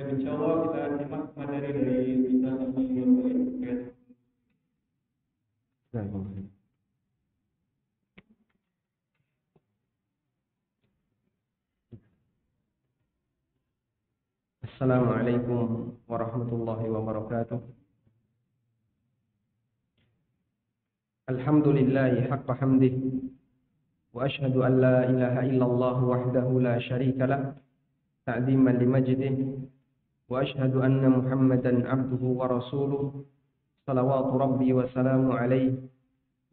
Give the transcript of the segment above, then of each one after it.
Insyaallah kita simak materi dari Ustaz Abdul. Assalamualaikum warahmatullahi wabarakatuh. Alhamdulillahi haqqa hamdih wa ashhadu an la ilaha illallah wahdahu la syarika lah ta'ziman limajdih wa ashhadu anna Muhammadan abduhu wa rasuluh salawatu rabbi wa salamu alaihi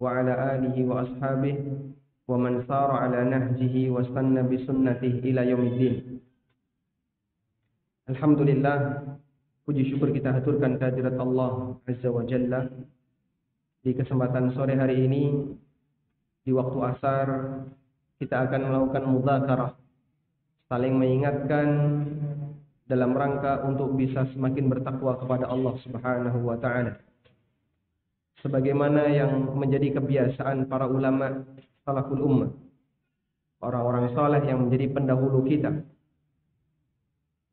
wa ala alihi wa ashabihi wa man sara ala nahjihi wa istanna bi sunnatihi ila yaumiddin. Alhamdulillah, puji syukur kita haturkan kehadirat Allah Azza wa Jalla. Di kesempatan sore hari ini, di waktu asar, kita akan melakukan mudzakarah, saling mengingatkan dalam rangka untuk bisa semakin bertakwa kepada Allah Subhanahu wa Ta'ala. Sebagaimana yang menjadi kebiasaan para ulama salaful ummah, orang-orang saleh yang menjadi pendahulu kita.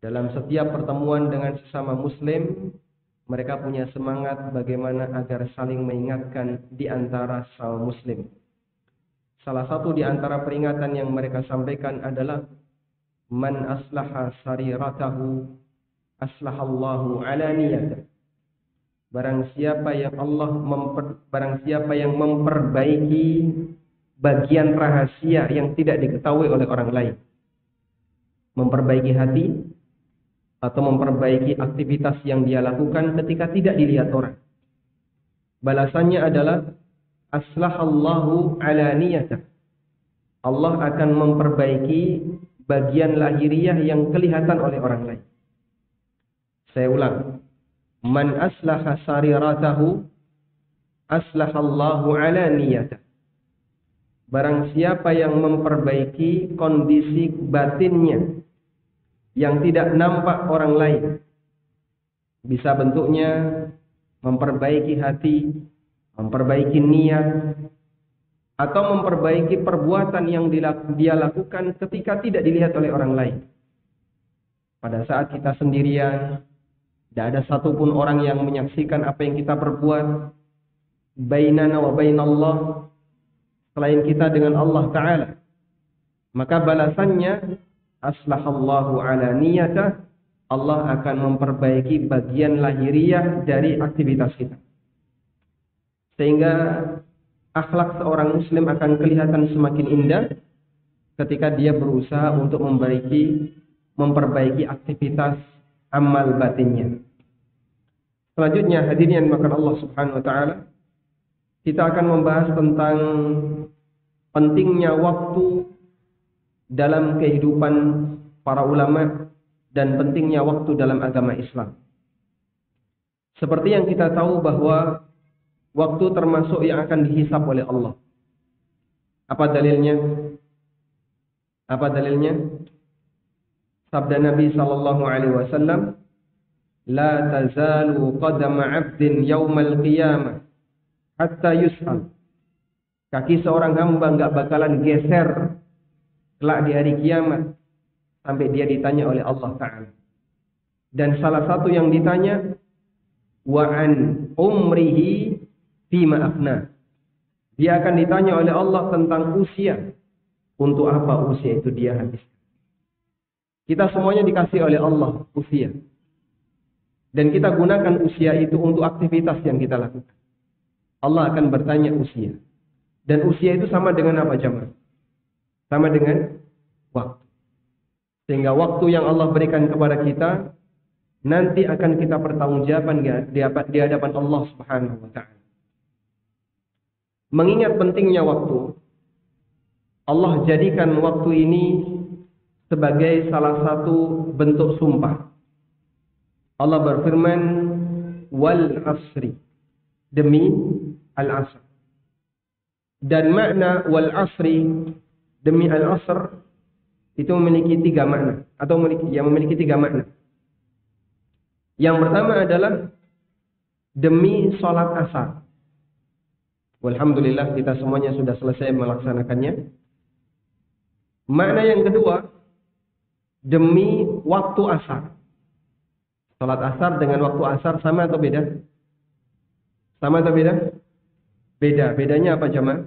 Dalam setiap pertemuan dengan sesama muslim, mereka punya semangat bagaimana agar saling mengingatkan di antara sesama muslim. Salah satu di antara peringatan yang mereka sampaikan adalah man aslaha sariratahu aslahallahu alaniyatah. Barang siapa yang memperbaiki bagian rahasia yang tidak diketahui oleh orang lain. Memperbaiki hati atau memperbaiki aktivitas yang dia lakukan ketika tidak dilihat orang. Balasannya adalah aslahallahu alaniyatah. Allah akan memperbaiki bagian lahiriah yang kelihatan oleh orang lain. Saya ulang. Man aslaha sariratahu aslahallahu alaniyatah. Barang siapa yang memperbaiki kondisi batinnya yang tidak nampak orang lain, bisa bentuknya memperbaiki hati, memperbaiki niat, atau memperbaiki perbuatan yang dia lakukan ketika tidak dilihat oleh orang lain. Pada saat kita sendirian, tidak ada satupun orang yang menyaksikan apa yang kita perbuat, bainana wa bainallah, selain kita dengan Allah Ta'ala. Maka balasannya aslahallahu alaniyatah, Allah akan memperbaiki bagian lahiriah dari aktivitas kita. Sehingga akhlak seorang muslim akan kelihatan semakin indah ketika dia berusaha untuk memperbaiki aktivitas amal batinnya. Selanjutnya, hadirin yang dimuliakan Allah Subhanahu wa Ta'ala, kita akan membahas tentang pentingnya waktu dalam kehidupan para ulama dan pentingnya waktu dalam agama Islam. Seperti yang kita tahu bahwa waktu termasuk yang akan dihisab oleh Allah. Apa dalilnya? Apa dalilnya? Sabda Nabi sallallahu alaihi wasallam, "La tazalu qadama 'abdin yaumal qiyamah hatta yus'al." Kaki seorang hamba enggak bakalan geser kelak di hari kiamat sampai dia ditanya oleh Allah Ta'ala. Dan salah satu yang ditanya, wa an umrihi fima afna. Dia akan ditanya oleh Allah tentang usia. Untuk apa usia itu dia habiskan. Kita semuanya dikasih oleh Allah usia. Dan kita gunakan usia itu untuk aktivitas yang kita lakukan. Allah akan bertanya usia. Dan usia itu sama dengan apa jemaah? Sama dengan waktu. Sehingga waktu yang Allah berikan kepada kita nanti akan kita pertanggungjawabkan di hadapan Allah Subhanahu wa Ta'ala. Mengingat pentingnya waktu, Allah jadikan waktu ini sebagai salah satu bentuk sumpah. Allah berfirman, wal asri, demi al-asr. Dan makna wal asri, demi al-asr, itu memiliki tiga makna, atau memiliki tiga makna. Yang pertama adalah demi sholat asar. Alhamdulillah kita semuanya sudah selesai melaksanakannya. Makna yang kedua, demi waktu asar. Sholat asar dengan waktu asar sama atau beda? Sama atau beda? Beda. Bedanya apa jemaah?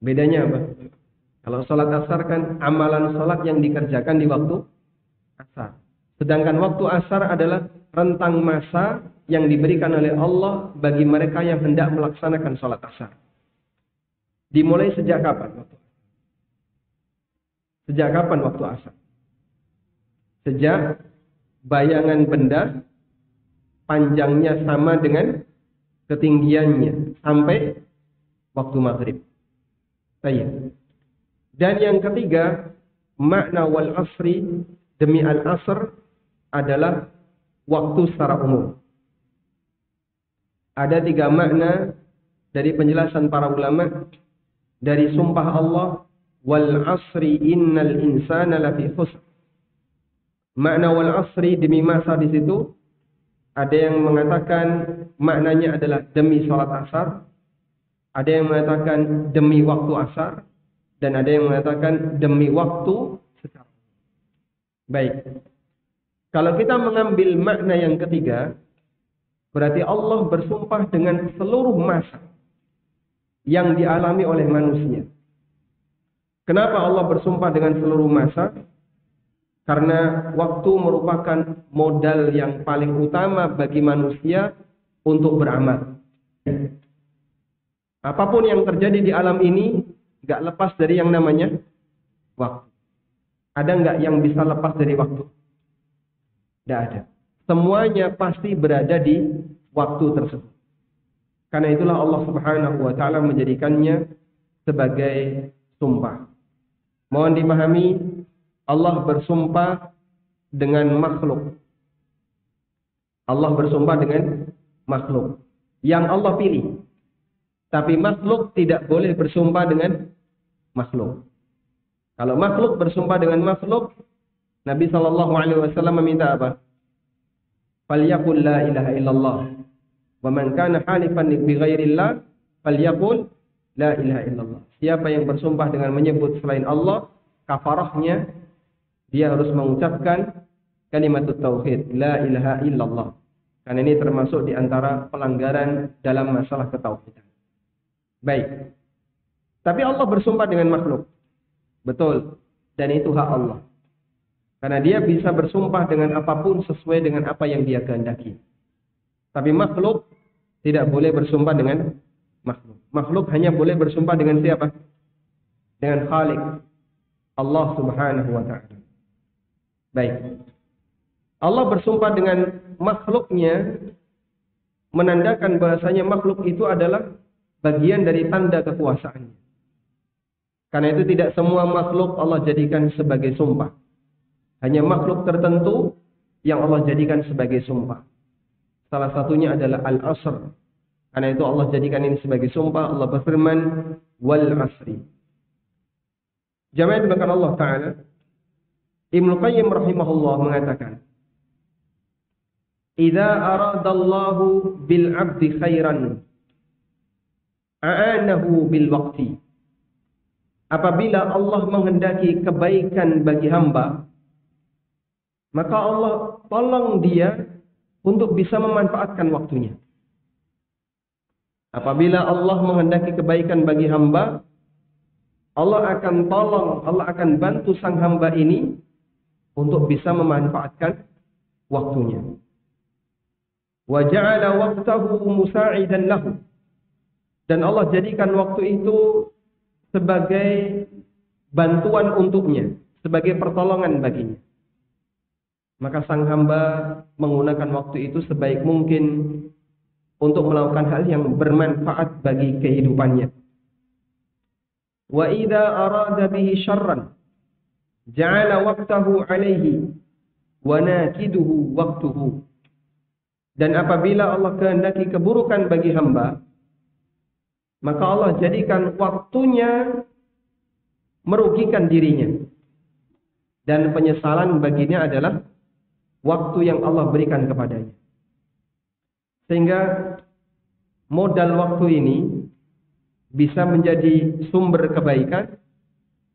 Bedanya apa? Kalau sholat asar kan amalan sholat yang dikerjakan di waktu asar. Sedangkan waktu asar adalah rentang masa yang diberikan oleh Allah bagi mereka yang hendak melaksanakan sholat asar. Dimulai sejak kapan? Sejak kapan waktu asar? Sejak bayangan benda panjangnya sama dengan ketinggiannya sampai waktu maghrib. Baik. Dan yang ketiga, makna wal asri, demi al asr adalah waktu secara umum. Ada 3 makna dari penjelasan para ulama dari sumpah Allah, wal asri innal insana lafi khusr. Makna wal asri demi masa di situ, ada yang mengatakan maknanya adalah demi salat asar, ada yang mengatakan demi waktu asar, dan ada yang mengatakan demi waktu secara. Baik. Kalau kita mengambil makna yang ketiga, berarti Allah bersumpah dengan seluruh masa yang dialami oleh manusia. Kenapa Allah bersumpah dengan seluruh masa? Karena waktu merupakan modal yang paling utama bagi manusia untuk beramal. Apapun yang terjadi di alam ini, gak lepas dari yang namanya waktu. Ada gak yang bisa lepas dari waktu? Tidak ada. Semuanya pasti berada di waktu tersebut. Karena itulah Allah Subhanahu wa taala menjadikannya sebagai sumpah. Mohon dipahami, Allah bersumpah dengan makhluk. Allah bersumpah dengan makhluk yang Allah pilih. Tapi makhluk tidak boleh bersumpah dengan makhluk. Kalau makhluk bersumpah dengan makhluk, Nabi SAW meminta apa? Falyaqul la ilaha illallah. Wa man kana halifan bi ghairillah falyaqul la ilaha illallah. Siapa yang bersumpah dengan menyebut selain Allah, kafarahnya dia harus mengucapkan kalimat tauhid, la ilaha illallah. Karena ini termasuk di antara pelanggaran dalam masalah ketauhidan. Baik. Tapi Allah bersumpah dengan makhluk. Betul. Dan itu hak Allah. Karena dia bisa bersumpah dengan apapun sesuai dengan apa yang dia kehendaki. Tapi makhluk tidak boleh bersumpah dengan makhluk. Makhluk hanya boleh bersumpah dengan siapa? Dengan Khalik, Allah Subhanahu wa ta'ala. Baik. Allah bersumpah dengan makhluknya menandakan bahasanya makhluk itu adalah bagian dari tanda kekuasaannya. Karena itu tidak semua makhluk Allah jadikan sebagai sumpah. Hanya makhluk tertentu yang Allah jadikan sebagai sumpah. Salah satunya adalah al-asr. Karena itu Allah jadikan ini sebagai sumpah. Allah berfirman, wal asri. Jamaah dimakan Allah Ta'ala, Ibnu Qayyim rahimahullah mengatakan, idza aradallahu bil abdi khairan a'anahu bil waqti. Apabila Allah menghendaki kebaikan bagi hamba, maka Allah tolong dia untuk bisa memanfaatkan waktunya. Apabila Allah menghendaki kebaikan bagi hamba, Allah akan tolong, Allah akan bantu sang hamba ini untuk bisa memanfaatkan waktunya. Wa ja'ala waqtahu musa'idan lahu. Dan Allah jadikan waktu itu sebagai bantuan untuknya, sebagai pertolongan baginya. Maka sang hamba menggunakan waktu itu sebaik mungkin untuk melakukan hal yang bermanfaat bagi kehidupannya. Wa idza arada bihi syarran ja'ala waqtahu 'alaihi wa nakiduhu waqtuhu. Dan apabila Allah kehendaki keburukan bagi hamba, maka Allah jadikan waktunya merugikan dirinya. Dan penyesalan baginya adalah waktu yang Allah berikan kepadanya. Sehingga modal waktu ini bisa menjadi sumber kebaikan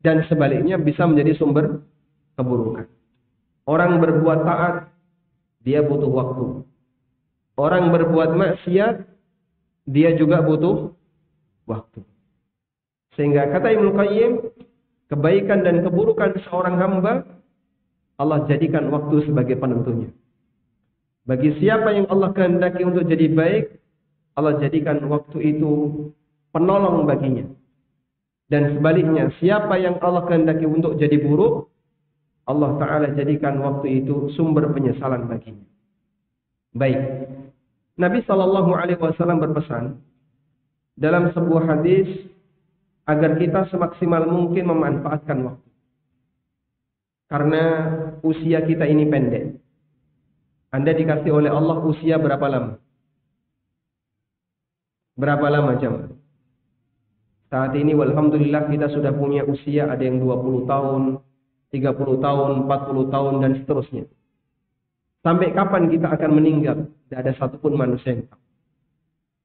dan sebaliknya bisa menjadi sumber keburukan. Orang berbuat taat, dia butuh waktu. Orang berbuat maksiat, dia juga butuh waktu. Sehingga kata Ibnu Qayyim, kebaikan dan keburukan seorang hamba Allah jadikan waktu sebagai penentunya. Bagi siapa yang Allah kehendaki untuk jadi baik, Allah jadikan waktu itu penolong baginya. Dan sebaliknya, siapa yang Allah kehendaki untuk jadi buruk, Allah Ta'ala jadikan waktu itu sumber penyesalan baginya. Baik. Nabi SAW berpesan dalam sebuah hadis agar kita semaksimal mungkin memanfaatkan waktu. Karena usia kita ini pendek. Anda dikasih oleh Allah usia berapa lama? Berapa lama jemaah? Saat ini walhamdulillah kita sudah punya usia, ada yang 20 tahun, 30 tahun, 40 tahun dan seterusnya. Sampai kapan kita akan meninggal? Tidak ada satupun manusia yang tahu.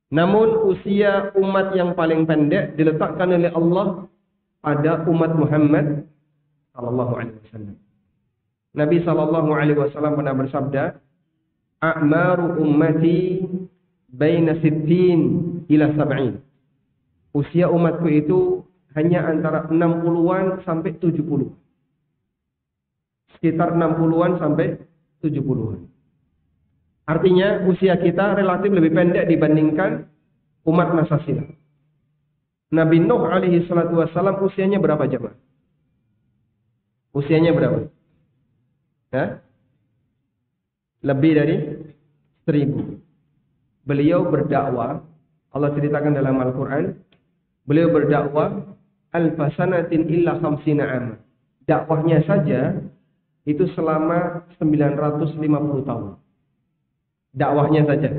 Namun usia umat yang paling pendek diletakkan oleh Allah pada umat Muhammad sallallahu alaihi wasallam. Nabi sallallahu alaihi wasallam pernah bersabda, "A'maru ummati baina 60 ila 70." Usia umatku itu hanya antara 60-an sampai 70. Sekitar 60-an sampai 70-an. Artinya usia kita relatif lebih pendek dibandingkan umat masa silam. Nabi Nuh alaihi salatu wassalam usianya berapa jemaah? Usianya berapa? Ya? Lebih dari 1000. Beliau berdakwah, Allah ceritakan dalam Al-Quran, beliau berdakwah alfasanatin illa khamsina am. Dakwahnya saja itu selama 950 tahun. Dakwahnya saja.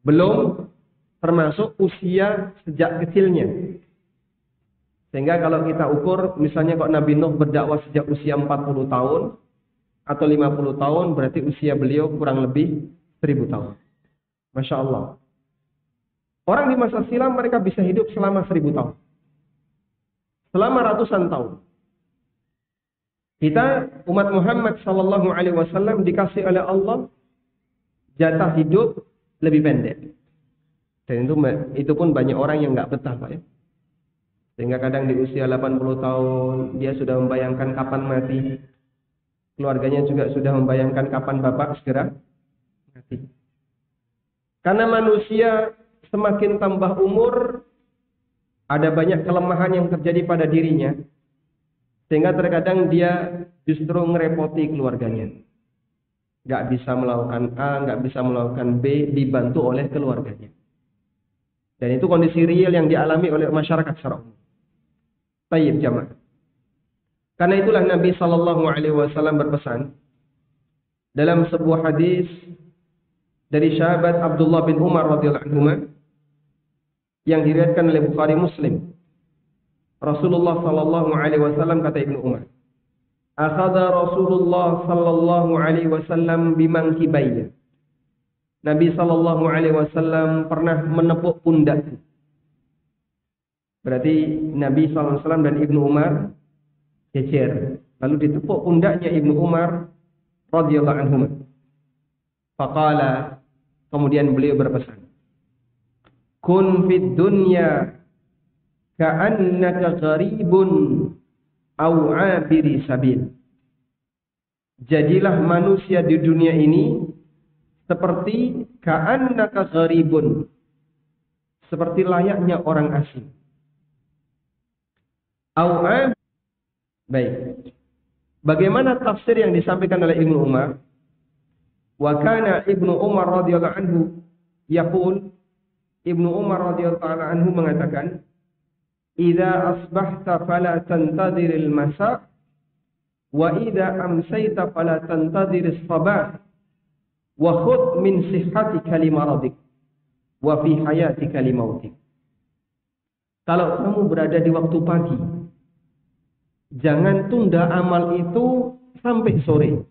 Belum termasuk usia sejak kecilnya. Sehingga kalau kita ukur, misalnya kok Nabi Nuh berdakwah sejak usia 40 tahun atau 50 tahun, berarti usia beliau kurang lebih 1000 tahun. Masya Allah. Orang di masa silam mereka bisa hidup selama 1000 tahun. Selama ratusan tahun. Kita umat Muhammad sallallahu alaihi wasallam dikasih oleh Allah jatah hidup lebih pendek. Dan itu pun banyak orang yang nggak betah, Pak ya. Sehingga kadang di usia 80 tahun dia sudah membayangkan kapan mati. Keluarganya juga sudah membayangkan kapan bapak segera mati. Karena manusia semakin tambah umur, ada banyak kelemahan yang terjadi pada dirinya. Sehingga terkadang dia justru ngerepoti keluarganya. Nggak bisa melakukan A, nggak bisa melakukan B, dibantu oleh keluarganya. Dan itu kondisi real yang dialami oleh masyarakat secara umum. Tayyib jamaah. Karena itulah Nabi sallallahu alaihi wasallam berpesan dalam sebuah hadis dari sahabat Abdullah bin Umar radhiyallahu anhu yang diriwayatkan oleh Bukhari Muslim. Rasulullah sallallahu alaihi wasallam kata Ibnu Umar, "Akhadha Rasulullah sallallahu alaihi wasallam bimangkibayya." Nabi sallallahu alaihi wasallam pernah menepuk pundakku. Berarti Nabi sallallahu alaihi wasallam dan Ibnu Umar jejer. Lalu ditepuk pundaknya Ibnu Umar radhiyallahu anhu. Faqala, kemudian beliau berpesan, "Kun fid dunya ka'annaka gharibun aw 'abiri sabil." Jadilah manusia di dunia ini seperti ka'annaka gharibun, seperti layaknya orang asing. Baik. Bagaimana tafsir yang disampaikan oleh Ibnu Umar? Wa kana Ibnu Umar radhiyallahu anhu yaqul, Ibnu Umar radhiyallahu anhu mengatakan, "Idza asbahta fala tantadhir al-masa wa idza amsayta fala tantadhir as-sabah wa khudh min sihhatika li maradik wa fi hayatika li mautik." Kalau kamu berada di waktu pagi, jangan tunda amal itu sampai sore.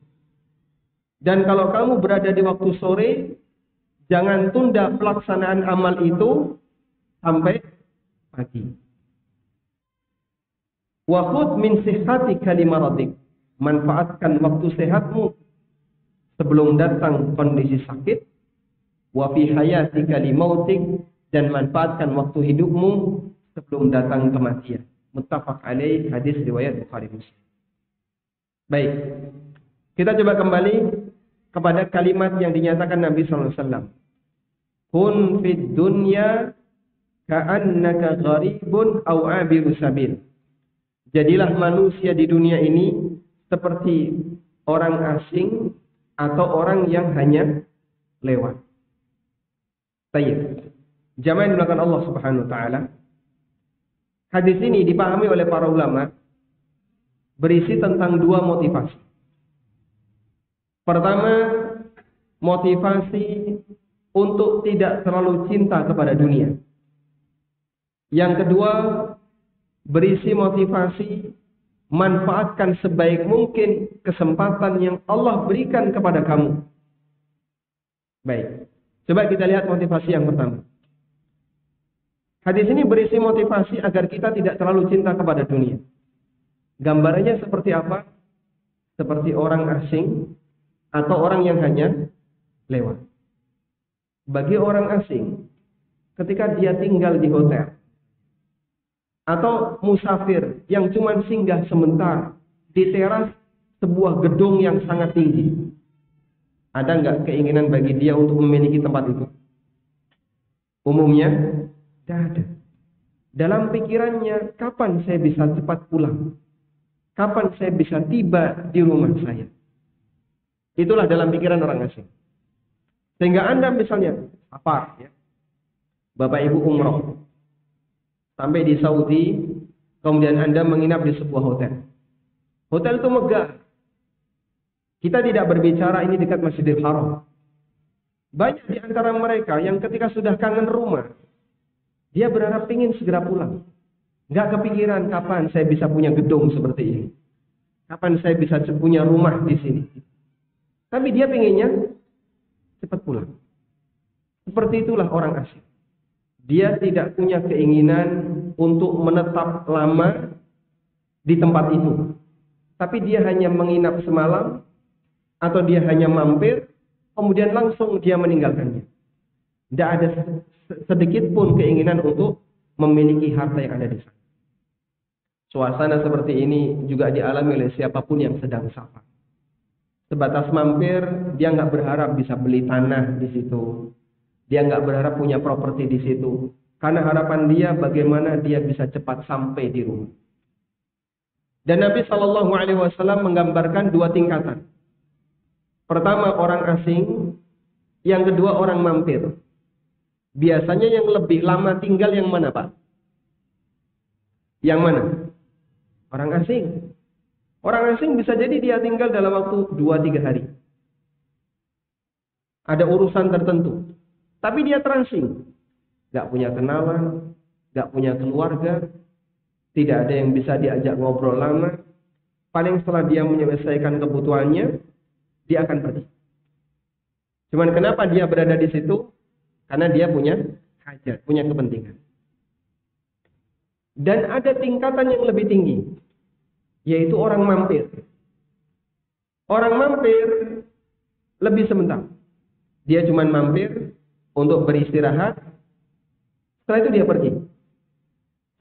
Dan kalau kamu berada di waktu sore, jangan tunda pelaksanaan amal itu sampai pagi. Wa khudh min sihhatika limaradik. Manfaatkan waktu sehatmu sebelum datang kondisi sakit. Wa fi hayatika limautik, dan manfaatkan waktu hidupmu sebelum datang kematian. Muttafaq alaih, hadis riwayat Bukhari Muslim. Baik. Kita coba kembali kepada kalimat yang dinyatakan Nabi sallallahu alaihi wasallam. Kun fid dunya ka'annaka gharibun aw 'abiru sabil. Jadilah manusia di dunia ini seperti orang asing atau orang yang hanya lewat. Baik. Jamaah yang dimuliakan Allah Subhanahu wa taala. Hadis ini dipahami oleh para ulama berisi tentang dua motivasi. Pertama, motivasi untuk tidak terlalu cinta kepada dunia. Yang kedua, berisi motivasi manfaatkan sebaik mungkin kesempatan yang Allah berikan kepada kamu. Baik, coba kita lihat motivasi yang pertama. Hadis ini berisi motivasi agar kita tidak terlalu cinta kepada dunia. Gambarannya seperti apa? Seperti orang asing atau orang yang hanya lewat. Bagi orang asing, ketika dia tinggal di hotel atau musafir yang cuma singgah sebentar di teras sebuah gedung yang sangat tinggi, ada nggak keinginan bagi dia untuk memiliki tempat itu? Umumnya tidak ada. Dalam pikirannya, kapan saya bisa cepat pulang? Kapan saya bisa tiba di rumah saya? Itulah dalam pikiran orang asing. Sehingga Anda misalnya safar, ya, Bapak Ibu umroh, sampai di Saudi, kemudian Anda menginap di sebuah hotel. Hotel itu megah. Kita tidak berbicara ini dekat Masjidil Haram. Banyak di antara mereka yang ketika sudah kangen rumah, dia berharap ingin segera pulang. Nggak kepikiran kapan saya bisa punya gedung seperti ini. Kapan saya bisa punya rumah di sini. Tapi dia pengennya cepat pulang. Seperti itulah orang asing. Dia tidak punya keinginan untuk menetap lama di tempat itu. Tapi dia hanya menginap semalam, atau dia hanya mampir, kemudian langsung dia meninggalkannya. Tidak ada sedikit pun keinginan untuk memiliki harta yang ada di sana. Suasana seperti ini juga dialami oleh siapapun yang sedang safar. Sebatas mampir, dia nggak berharap bisa beli tanah di situ. Dia nggak berharap punya properti di situ. Karena harapan dia bagaimana dia bisa cepat sampai di rumah. Dan Nabi Shallallahu Alaihi Wasallam menggambarkan dua tingkatan. Pertama orang asing, yang kedua orang mampir. Biasanya yang lebih lama tinggal yang mana, Pak? Yang mana? Orang asing. Orang asing bisa jadi dia tinggal dalam waktu 2-3 hari. Ada urusan tertentu. Tapi dia terangsing. Gak punya kenalan, gak punya keluarga, tidak ada yang bisa diajak ngobrol lama. Paling setelah dia menyelesaikan kebutuhannya, dia akan pergi. Cuman kenapa dia berada di situ? Karena dia punya hajat, punya kepentingan. Dan ada tingkatan yang lebih tinggi, yaitu orang mampir. Orang mampir lebih sebentar. Dia cuma mampir untuk beristirahat, setelah itu dia pergi.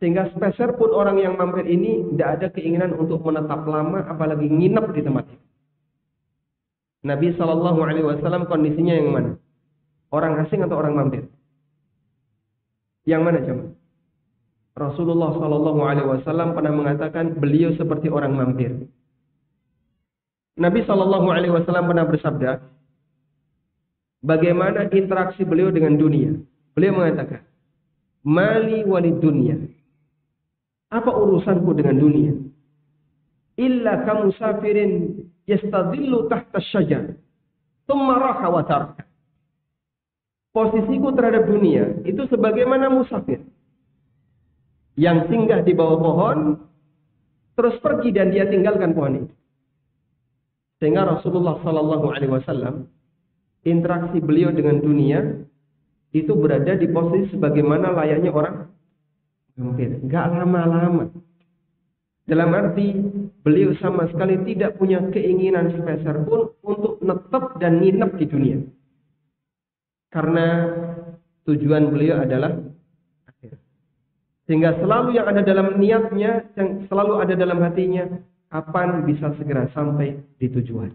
Sehingga spesial pun orang yang mampir ini tidak ada keinginan untuk menetap lama, apalagi nginep di tempat itu. Nabi Shallallahu Alaihi Wasallam kondisinya yang mana? Orang asing atau orang mampir? Yang mana coba? Rasulullah Shallallahu Alaihi Wasallam pernah mengatakan beliau seperti orang mampir. Nabi Shallallahu Alaihi Wasallam pernah bersabda, bagaimana interaksi beliau dengan dunia? Beliau mengatakan, mali walid dunia. Apa urusanku dengan dunia? Illa kamusafirin yastadillu tahta syajar, thumma raha wa taraka. Posisiku terhadap dunia itu sebagaimana musafir yang singgah di bawah pohon, terus pergi dan dia tinggalkan pohon itu. Sehingga Rasulullah Sallallahu Alaihi Wasallam interaksi beliau dengan dunia itu berada di posisi sebagaimana layaknya orang mampir, nggak lama-lama. Dalam arti beliau sama sekali tidak punya keinginan sepeser pun untuk netap dan nginep di dunia, karena tujuan beliau adalah akhir. Sehingga selalu yang ada dalam niatnya, yang selalu ada dalam hatinya, kapan bisa segera sampai di tujuan.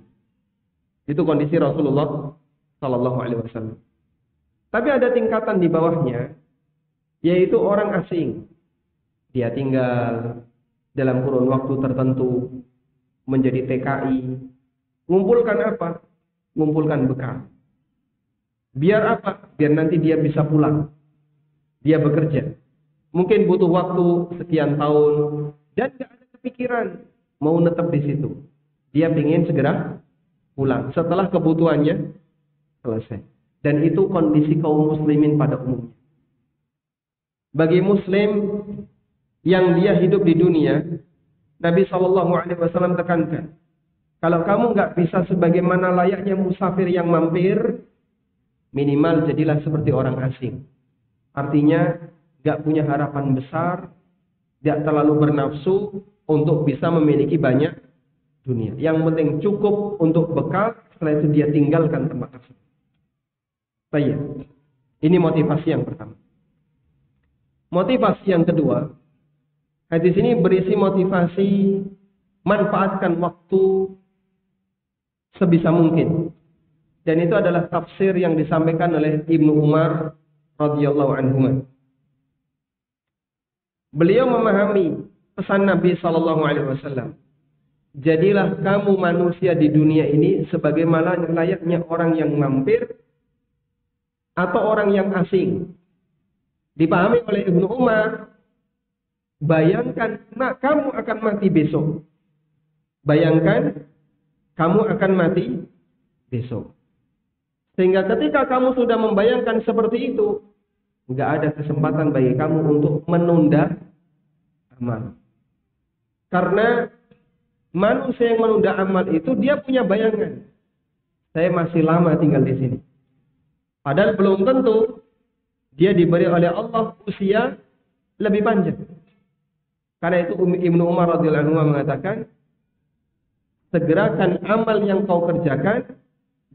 Itu kondisi Rasulullah Sallallahu Alaihi Wasallam. Tapi ada tingkatan di bawahnya, yaitu orang asing. Dia tinggal dalam kurun waktu tertentu, menjadi TKI. Ngumpulkan apa? Ngumpulkan bekal. Biar apa? Biar nanti dia bisa pulang. Dia bekerja. Mungkin butuh waktu sekian tahun dan tidak ada kepikiran mau netap di situ. Dia ingin segera pulang setelah kebutuhannya selesai. Dan itu kondisi kaum muslimin pada umumnya. Bagi muslim yang dia hidup di dunia, Nabi SAW tekankan, kalau kamu nggak bisa sebagaimana layaknya musafir yang mampir, minimal jadilah seperti orang asing. Artinya nggak punya harapan besar, tidak terlalu bernafsu untuk bisa memiliki banyak dunia. Yang penting cukup untuk bekal, setelah itu dia tinggalkan tempat tersebut. Baik. Ini motivasi yang pertama. Motivasi yang kedua, hadis ini berisi motivasi manfaatkan waktu sebisa mungkin. Dan itu adalah tafsir yang disampaikan oleh Ibnu Umar radhiyallahu anhu. Beliau memahami pesan Nabi sallallahu alaihi wasallam. Jadilah kamu manusia di dunia ini sebagaimana layaknya orang yang mampir atau orang yang asing. Dipahami oleh Ibnu Umar, bayangkan kamu akan mati besok. Bayangkan kamu akan mati besok. Sehingga ketika kamu sudah membayangkan seperti itu, nggak ada kesempatan bagi kamu untuk menunda amal. Karena manusia yang menunda amal itu dia punya bayangan. Saya masih lama tinggal di sini. Padahal belum tentu dia diberi oleh Allah usia lebih panjang. Karena itu Ibnu Umar radhiyallahu anhu mengatakan, segerakan amal yang kau kerjakan,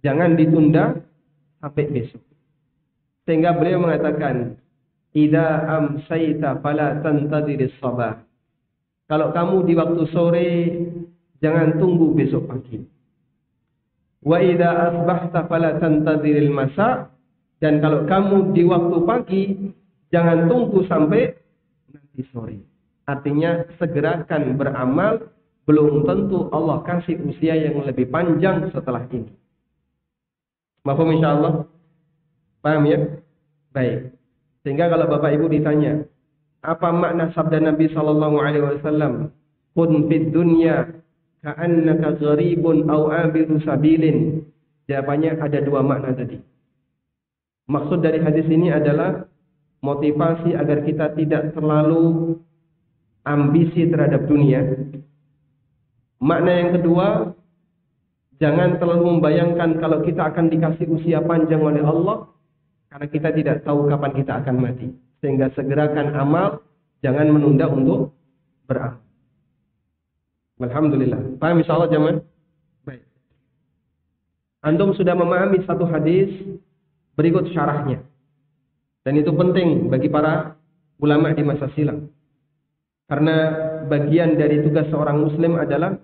jangan ditunda sampai besok. Sehingga beliau mengatakan, idza amsayta fala tantadhiris sabah. Kalau kamu di waktu sore, jangan tunggu besok pagi. Wa idza asbahta fala tantadhiril masa. Dan kalau kamu di waktu pagi, jangan tunggu sampai nanti sore. Artinya segerakan beramal, belum tentu Allah kasih usia yang lebih panjang setelah ini. Mafhum insyaallah? Paham ya? Baik. Sehingga kalau Bapak Ibu ditanya, apa makna sabda Nabi sallallahu alaihi wasallam? Kun fid dunya ka'annaka gharibun aw abiru sabilin. Jawabannya ada dua makna tadi. Maksud dari hadis ini adalah motivasi agar kita tidak terlalu ambisi terhadap dunia. Makna yang kedua, jangan terlalu membayangkan kalau kita akan dikasih usia panjang oleh Allah, karena kita tidak tahu kapan kita akan mati. Sehingga segerakan amal, jangan menunda untuk beramal. Alhamdulillah. Paham insyaallah jemaah? Baik. Antum sudah memahami satu hadis, berikut syarahnya. Dan itu penting bagi para ulama di masa silam. Karena bagian dari tugas seorang muslim adalah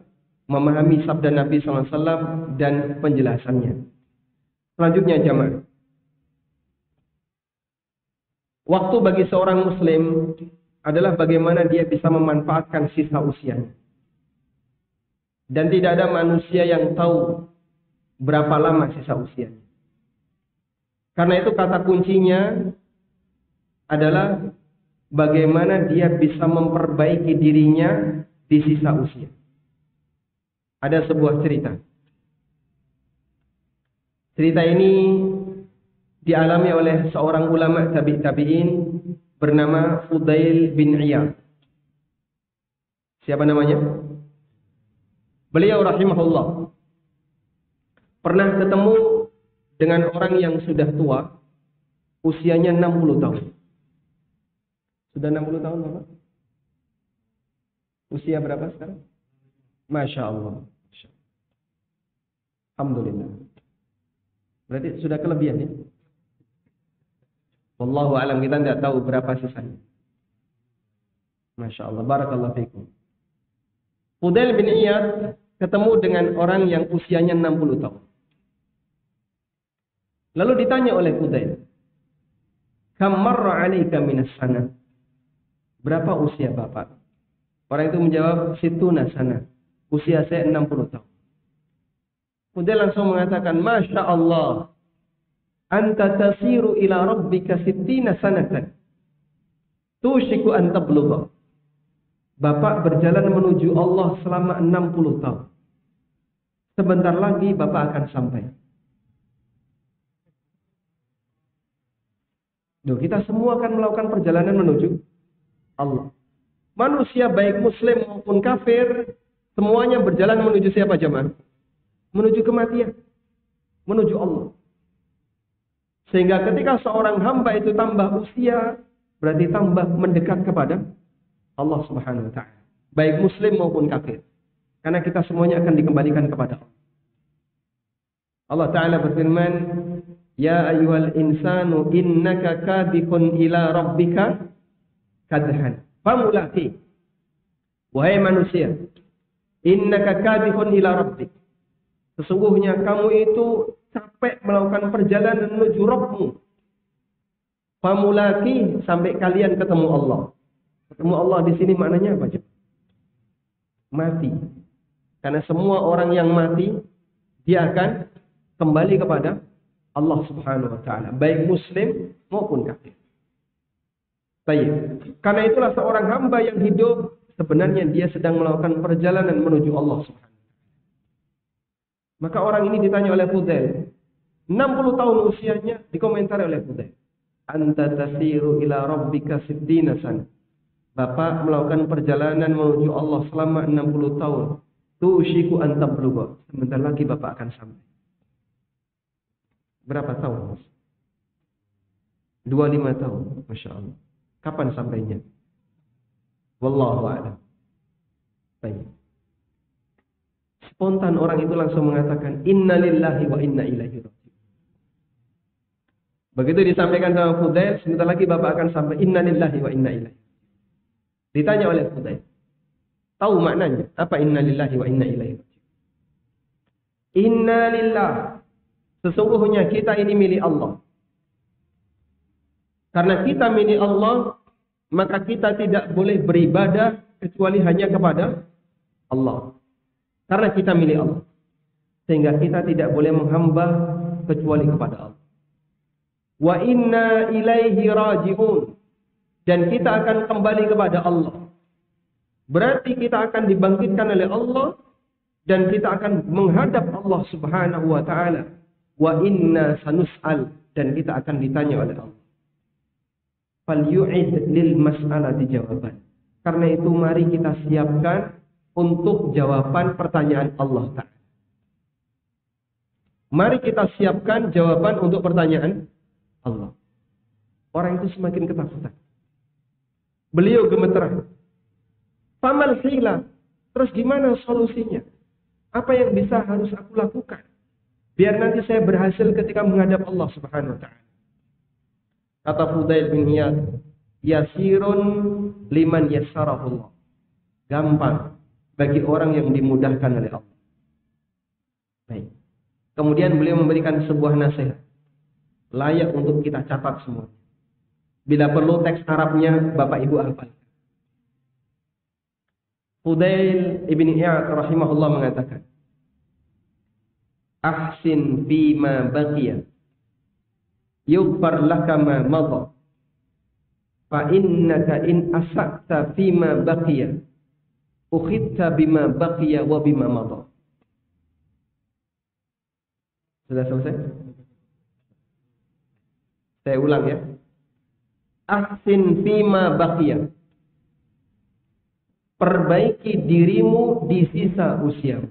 memahami sabda Nabi SAW dan penjelasannya. Selanjutnya jamaah. Waktu bagi seorang muslim adalah bagaimana dia bisa memanfaatkan sisa usianya. Dan tidak ada manusia yang tahu berapa lama sisa usianya. Karena itu kata kuncinya adalah bagaimana dia bisa memperbaiki dirinya di sisa usia. Ada sebuah cerita. Cerita ini dialami oleh seorang ulama tabi'in bernama Fudail bin Iyad. Siapa namanya? Beliau rahimahullah pernah ketemu dengan orang yang sudah tua, usianya 60 tahun. Sudah 60 tahun, Bapak? Usia berapa sekarang? Masya Allah. Alhamdulillah. Berarti sudah kelebihan ya? Wallahu a'lam, kita tidak tahu berapa sisanya. Masya Allah. Barakallahu fikum. Fudail bin Iyad ketemu dengan orang yang usianya 60 tahun. Lalu ditanya oleh Fudail, "Kam marra 'alaika minas sana?" Berapa usia Bapak? Orang itu menjawab, "Situna sana." Usia saya 60 tahun. Fudail langsung mengatakan, "Masya Allah, anta tasiru ila rabbika sittina sanatan. Tushiku an tablugha." Bapak berjalan menuju Allah selama 60 tahun. Sebentar lagi Bapak akan sampai. Loh, kita semua akan melakukan perjalanan menuju Allah. Manusia baik muslim maupun kafir, semuanya berjalan menuju siapa jemaah? Menuju kematian. Menuju Allah. Sehingga ketika seorang hamba itu tambah usia, berarti tambah mendekat kepada Allah Subhanahu wa ta'ala. Baik muslim maupun kafir. Karena kita semuanya akan dikembalikan kepada Allah. Allah Ta'ala berfirman, "Ya ayyuhal insanu innaka kadhifun ila rabbika kadhan famulaqi." Wahai manusia, innaka kadhifun ila rabbik. Sesungguhnya kamu itu capek melakukan perjalanan menuju Rabbmu. Famulaqi, sampai kalian ketemu Allah. Ketemu Allah di sini maknanya apa? Mati. Karena semua orang yang mati, dia akan kembali kepada Allah Subhanahu wa ta'ala, baik muslim maupun kafir. Baik. Karena itulah seorang hamba yang hidup sebenarnya dia sedang melakukan perjalanan menuju Allah Subhanahu wa ta'ala. Maka orang ini ditanya oleh Fudail, 60 tahun usianya, dikomentari oleh Fudail, "Anta tasiru ila rabbika sittina sana." Bapak melakukan perjalanan menuju Allah selama 60 tahun. Tushiku an tablugha. Sebentar lagi Bapak akan sampai. Berapa tahun, Mas? 25 tahun, Masya Allah. Kapan sampainya? Wallahu a'lam. Baik. Spontan orang itu langsung mengatakan, "Inna lillahi wa inna ilaihi raji'un." Begitu disampaikan sama Fudail, sebentar lagi Bapak akan sampai. Inna lillahi wa inna ilaihi. Ditanya oleh Fudail, tahu maknanya? Apa inna lillahi wa inna ilaihi raji'un? Inna lillah. Sesungguhnya kita ini milik Allah. Karena kita milik Allah, maka kita tidak boleh beribadah kecuali hanya kepada Allah. Karena kita milik Allah. Sehingga kita tidak boleh menghamba kecuali kepada Allah. Wa inna ilaihi raji'un. Dan kita akan kembali kepada Allah. Berarti kita akan dibangkitkan oleh Allah. Dan kita akan menghadap Allah Subhanahu wa ta'ala. Wa inna sanus'al. Dan kita akan ditanya oleh Allah. Falyu'id lil mas'alati jawaban. Karena itu mari kita siapkan untuk jawaban pertanyaan Allah Ta'ala. Mari kita siapkan jawaban untuk pertanyaan Allah. Orang itu semakin ketakutan. Beliau gemeteran. Famal hila. Terus gimana solusinya? Apa yang bisa harus aku lakukan? Biar nanti saya berhasil ketika menghadap Allah Subhanahu wa ta'ala. Kata Fudail bin Iyad, yasirun liman yassarahullah. Gampang bagi orang yang dimudahkan oleh Allah. Baik. Kemudian beliau memberikan sebuah nasihat. Layak untuk kita catat semua. Bila perlu teks Arabnya Bapak Ibu hafal. Fudail ibn Iyad rahimahullah mengatakan, ahsin bima baqiya yughfar laka ma madha fa innaka in asa'ta fima baqiya ukhitta bima baqiya wa bima madha. Sudah selesai? Saya ulang ya. Ahsin fima baqiya. Perbaiki dirimu di sisa usiamu.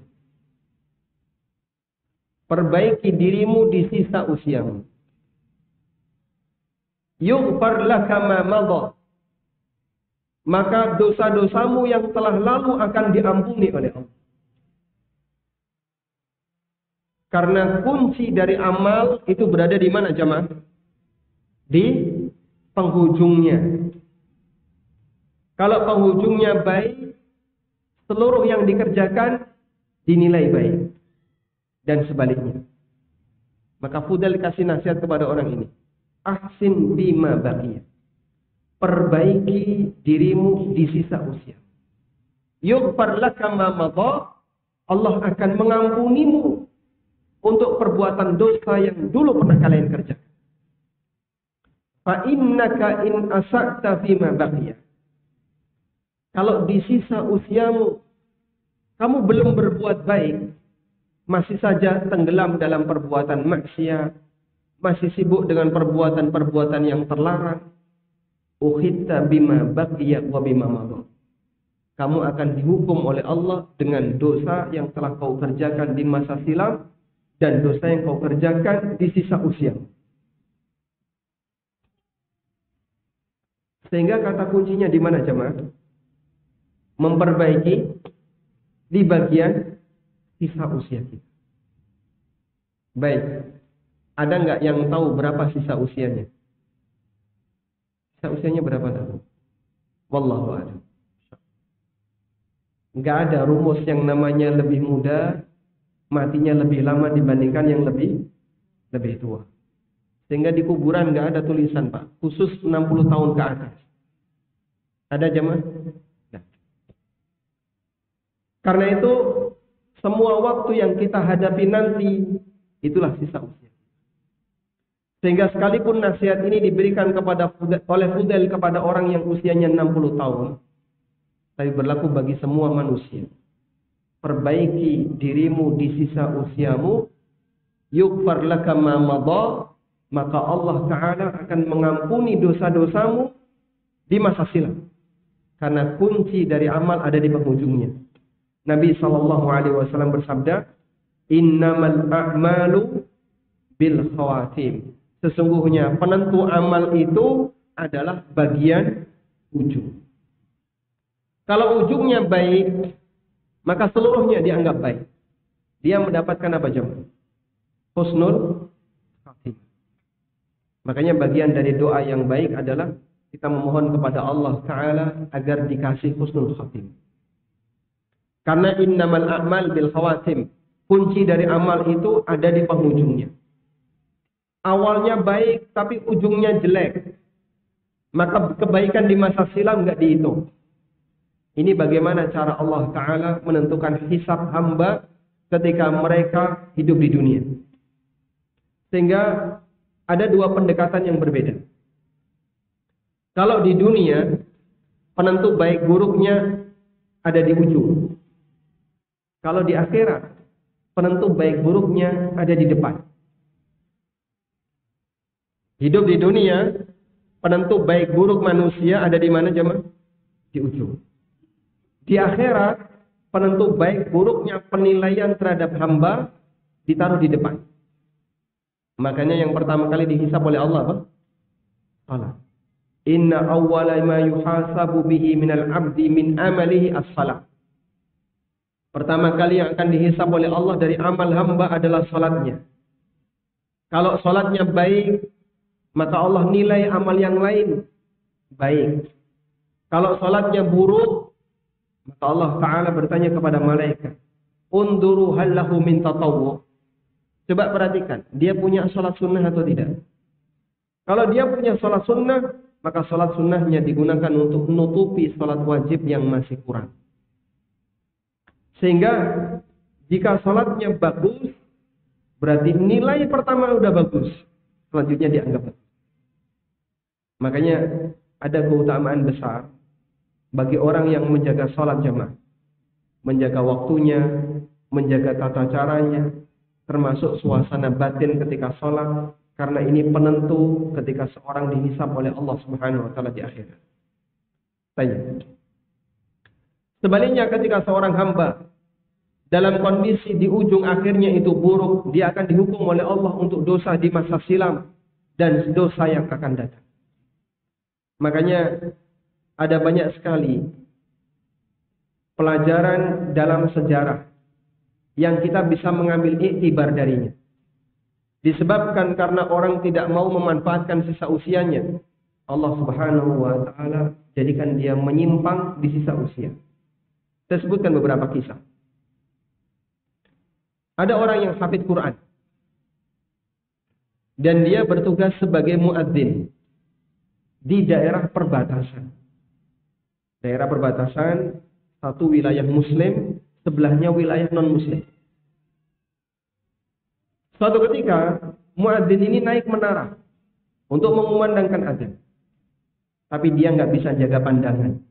perbaiki dirimu di sisa usiamu. Yughfar laka ma madha, maka dosa-dosamu yang telah lalu akan diampuni oleh Allah. Karena kunci dari amal itu berada di mana jemaah? Di penghujungnya. Kalau penghujungnya baik, seluruh yang dikerjakan dinilai baik. Dan sebaliknya. Maka Fudail kasih nasihat kepada orang ini. Ahsin bima baqiya. Perbaiki dirimu di sisa usia. Yughfar laka ma madha, Allah akan mengampunimu untuk perbuatan dosa yang dulu pernah kalian kerjakan. Fa innaka in asa'ta fima baqiya. Kalau di sisa usiamu kamu belum berbuat baik, masih saja tenggelam dalam perbuatan maksiat, masih sibuk dengan perbuatan-perbuatan yang terlarang, ukhitta bima baqiya wa bima madha. Kamu akan dihukum oleh Allah dengan dosa yang telah kau kerjakan di masa silam dan dosa yang kau kerjakan di sisa usia. Sehingga kata kuncinya di mana jemaah? Memperbaiki di bagian sisa usia kita. Baik, ada nggak yang tahu berapa sisa usianya? Sisa usianya berapa tahun? Wallahu a'lam. Nggak ada rumus yang namanya lebih muda matinya lebih lama dibandingkan yang lebih tua. Sehingga di kuburan nggak ada tulisan, Pak, khusus 60 tahun ke atas. Ada jemaah? Nah. Karena itu semua waktu yang kita hadapi nanti itulah sisa usia. Sehingga sekalipun nasihat ini diberikan oleh Fudail kepada orang yang usianya 60 tahun, tapi berlaku bagi semua manusia. Perbaiki dirimu di sisa usiamu, yughfar laka ma madha, maka Allah Ta'ala akan mengampuni dosa-dosamu di masa silam. Karena kunci dari amal ada di penghujungnya. Nabi SAW bersabda, innamal a'malu bil khawatim. Sesungguhnya penentu amal itu adalah bagian ujung. Kalau ujungnya baik, maka seluruhnya dianggap baik. Dia mendapatkan apa jemaah? Husnul khatimah. Makanya bagian dari doa yang baik adalah kita memohon kepada Allah Ta'ala agar dikasih husnul khatimah. Karena innamal a'mal bil khawatim. Kunci dari amal itu ada di penghujungnya. Awalnya baik tapi ujungnya jelek. Maka kebaikan di masa silam enggak dihitung. Ini bagaimana cara Allah Ta'ala menentukan hisab hamba ketika mereka hidup di dunia. Sehingga ada dua pendekatan yang berbeda. Kalau di dunia, penentu baik buruknya ada di ujung. Kalau di akhirat, penentu baik buruknya ada di depan. Hidup di dunia, penentu baik buruk manusia ada di mana jemaah? Di ujung. Di akhirat, penentu baik buruknya penilaian terhadap hamba ditaruh di depan. Makanya yang pertama kali dihisab oleh Allah apa? Salat. Inna awwala ma yuhasabu bihi minal abdi min amalihi as-salat. Pertama kali yang akan dihisab oleh Allah dari amal hamba adalah salatnya. Kalau salatnya baik, maka Allah nilai amal yang lain baik. Kalau salatnya buruk, maka Allah Ta'ala bertanya kepada malaikat, unduru hallahu min tatawwu. Coba perhatikan, dia punya salat sunnah atau tidak. Kalau dia punya salat sunnah, maka salat sunnahnya digunakan untuk menutupi salat wajib yang masih kurang. Sehingga jika salatnya bagus, berarti nilai pertama udah bagus. Selanjutnya dianggap bagus. Makanya ada keutamaan besar bagi orang yang menjaga salat jamaah. Menjaga waktunya, menjaga tata caranya, termasuk suasana batin ketika salat. Karena ini penentu ketika seorang dihisab oleh Allah Subhanahu wa Ta'ala di akhirat. Tanya. Sebaliknya ketika seorang hamba dalam kondisi di ujung akhirnya itu buruk, dia akan dihukum oleh Allah untuk dosa di masa silam dan dosa yang akan datang. Makanya ada banyak sekali pelajaran dalam sejarah yang kita bisa mengambil iktibar darinya. Disebabkan karena orang tidak mau memanfaatkan sisa usianya, Allah Subhanahu wa taala jadikan dia menyimpang di sisa usia. Saya sebutkan beberapa kisah. Ada orang yang hafid Quran dan dia bertugas sebagai muadzin di daerah perbatasan. Daerah perbatasan, satu wilayah muslim, sebelahnya wilayah non-muslim. Suatu ketika, muadzin ini naik menara untuk mengumandangkan azan. Tapi dia nggak bisa jaga pandangan.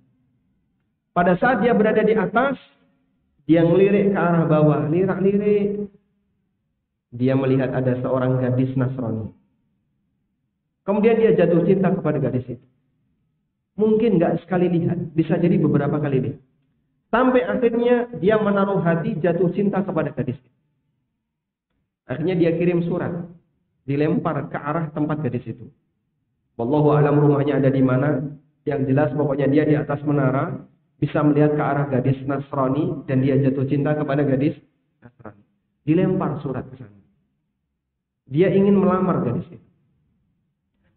Pada saat dia berada di atas, dia ngelirik ke arah bawah, lirak-lirik. Dia melihat ada seorang gadis Nasrani. Kemudian dia jatuh cinta kepada gadis itu. Mungkin nggak sekali lihat, bisa jadi beberapa kali lihat. Sampai akhirnya dia menaruh hati jatuh cinta kepada gadis itu. Akhirnya dia kirim surat, dilempar ke arah tempat gadis itu. Wallahu a'lam rumahnya ada di mana. Yang jelas pokoknya dia di atas menara bisa melihat ke arah gadis Nasrani dan dia jatuh cinta kepada gadis Nasrani. Dilempar surat ke sana. Dia ingin melamar gadis itu.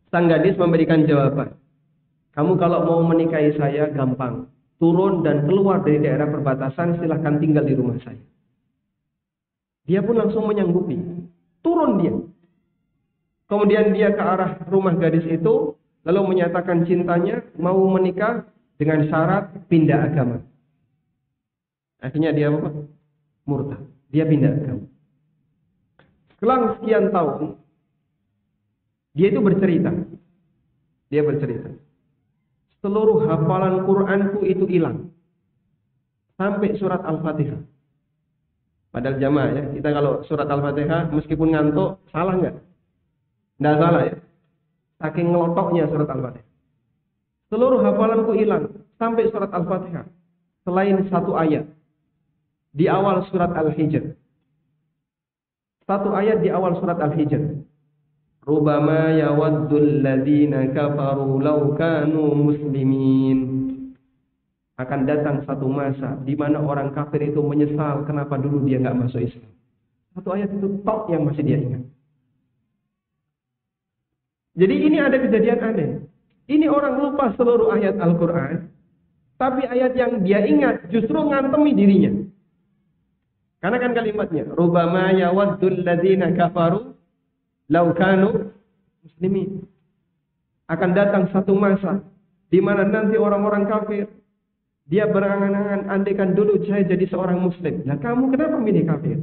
Sang gadis memberikan jawaban. Kamu kalau mau menikahi saya gampang. Turun dan keluar dari daerah perbatasan, silahkan tinggal di rumah saya. Dia pun langsung menyanggupi. Turun dia. Kemudian dia ke arah rumah gadis itu, lalu menyatakan cintanya, mau menikah dengan syarat pindah agama. Akhirnya dia apa? Murtad. Dia pindah agama. Setelah sekian tahun, dia itu bercerita. Dia bercerita. Seluruh hafalan Quranku itu hilang. Sampai surat Al-Fatihah. Padahal jamaah ya, kita kalau surat Al-Fatihah meskipun ngantuk, salah nggak? Nggak salah ya. Saking ngelotoknya surat Al-Fatihah. Seluruh hafalanku hilang sampai surat Al-Fatihah. Selain satu ayat di awal surat Al-Hijr. Satu ayat di awal surat Al-Hijr. Rubama yawaddul ladzina kafaru law kanu muslimin. Akan datang satu masa di mana orang kafir itu menyesal kenapa dulu dia nggak masuk Islam. Satu ayat itu tok yang masih dia ingat. Jadi ini ada kejadian aneh. Ini orang lupa seluruh ayat Al-Quran, tapi ayat yang dia ingat justru ngantemi dirinya. Karena kan kalimatnya, Rubama yawaddul ladzina kafaru law kanu muslimin. Akan datang satu masa di mana nanti orang-orang kafir dia berangan-angan, andaikan dulu saya jadi seorang muslim. Nah, kamu kenapa milih kafir?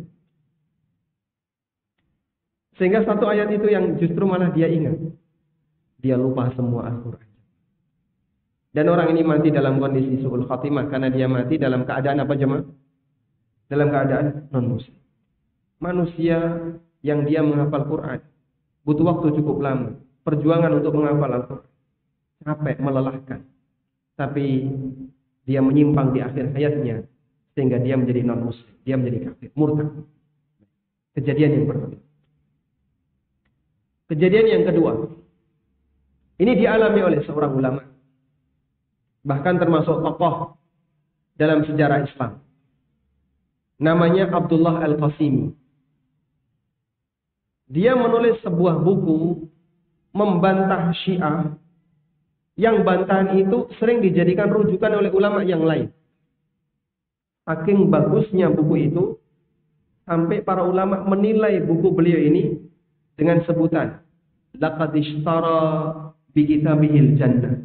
Sehingga satu ayat itu yang justru malah dia ingat. Dia lupa semua Al-Quran. Dan orang ini mati dalam kondisi su'ul khatimah karena dia mati dalam keadaan apa jemaah? Dalam keadaan non-muslim. Manusia yang dia menghafal Quran butuh waktu cukup lama. Perjuangan untuk menghafal Al-Quran capek, melelahkan. Tapi dia menyimpang di akhir hayatnya sehingga dia menjadi non-muslim, dia menjadi kafir, murtad. Kejadian yang pertama. Kejadian yang kedua. Ini dialami oleh seorang ulama. Bahkan termasuk tokoh dalam sejarah Islam. Namanya Abdullah Al-Qasimi. Dia menulis sebuah buku membantah Syiah yang bantahan itu sering dijadikan rujukan oleh ulama yang lain. Saking bagusnya buku itu sampai para ulama menilai buku beliau ini dengan sebutan laqad ishtara bi kitabihil jannah.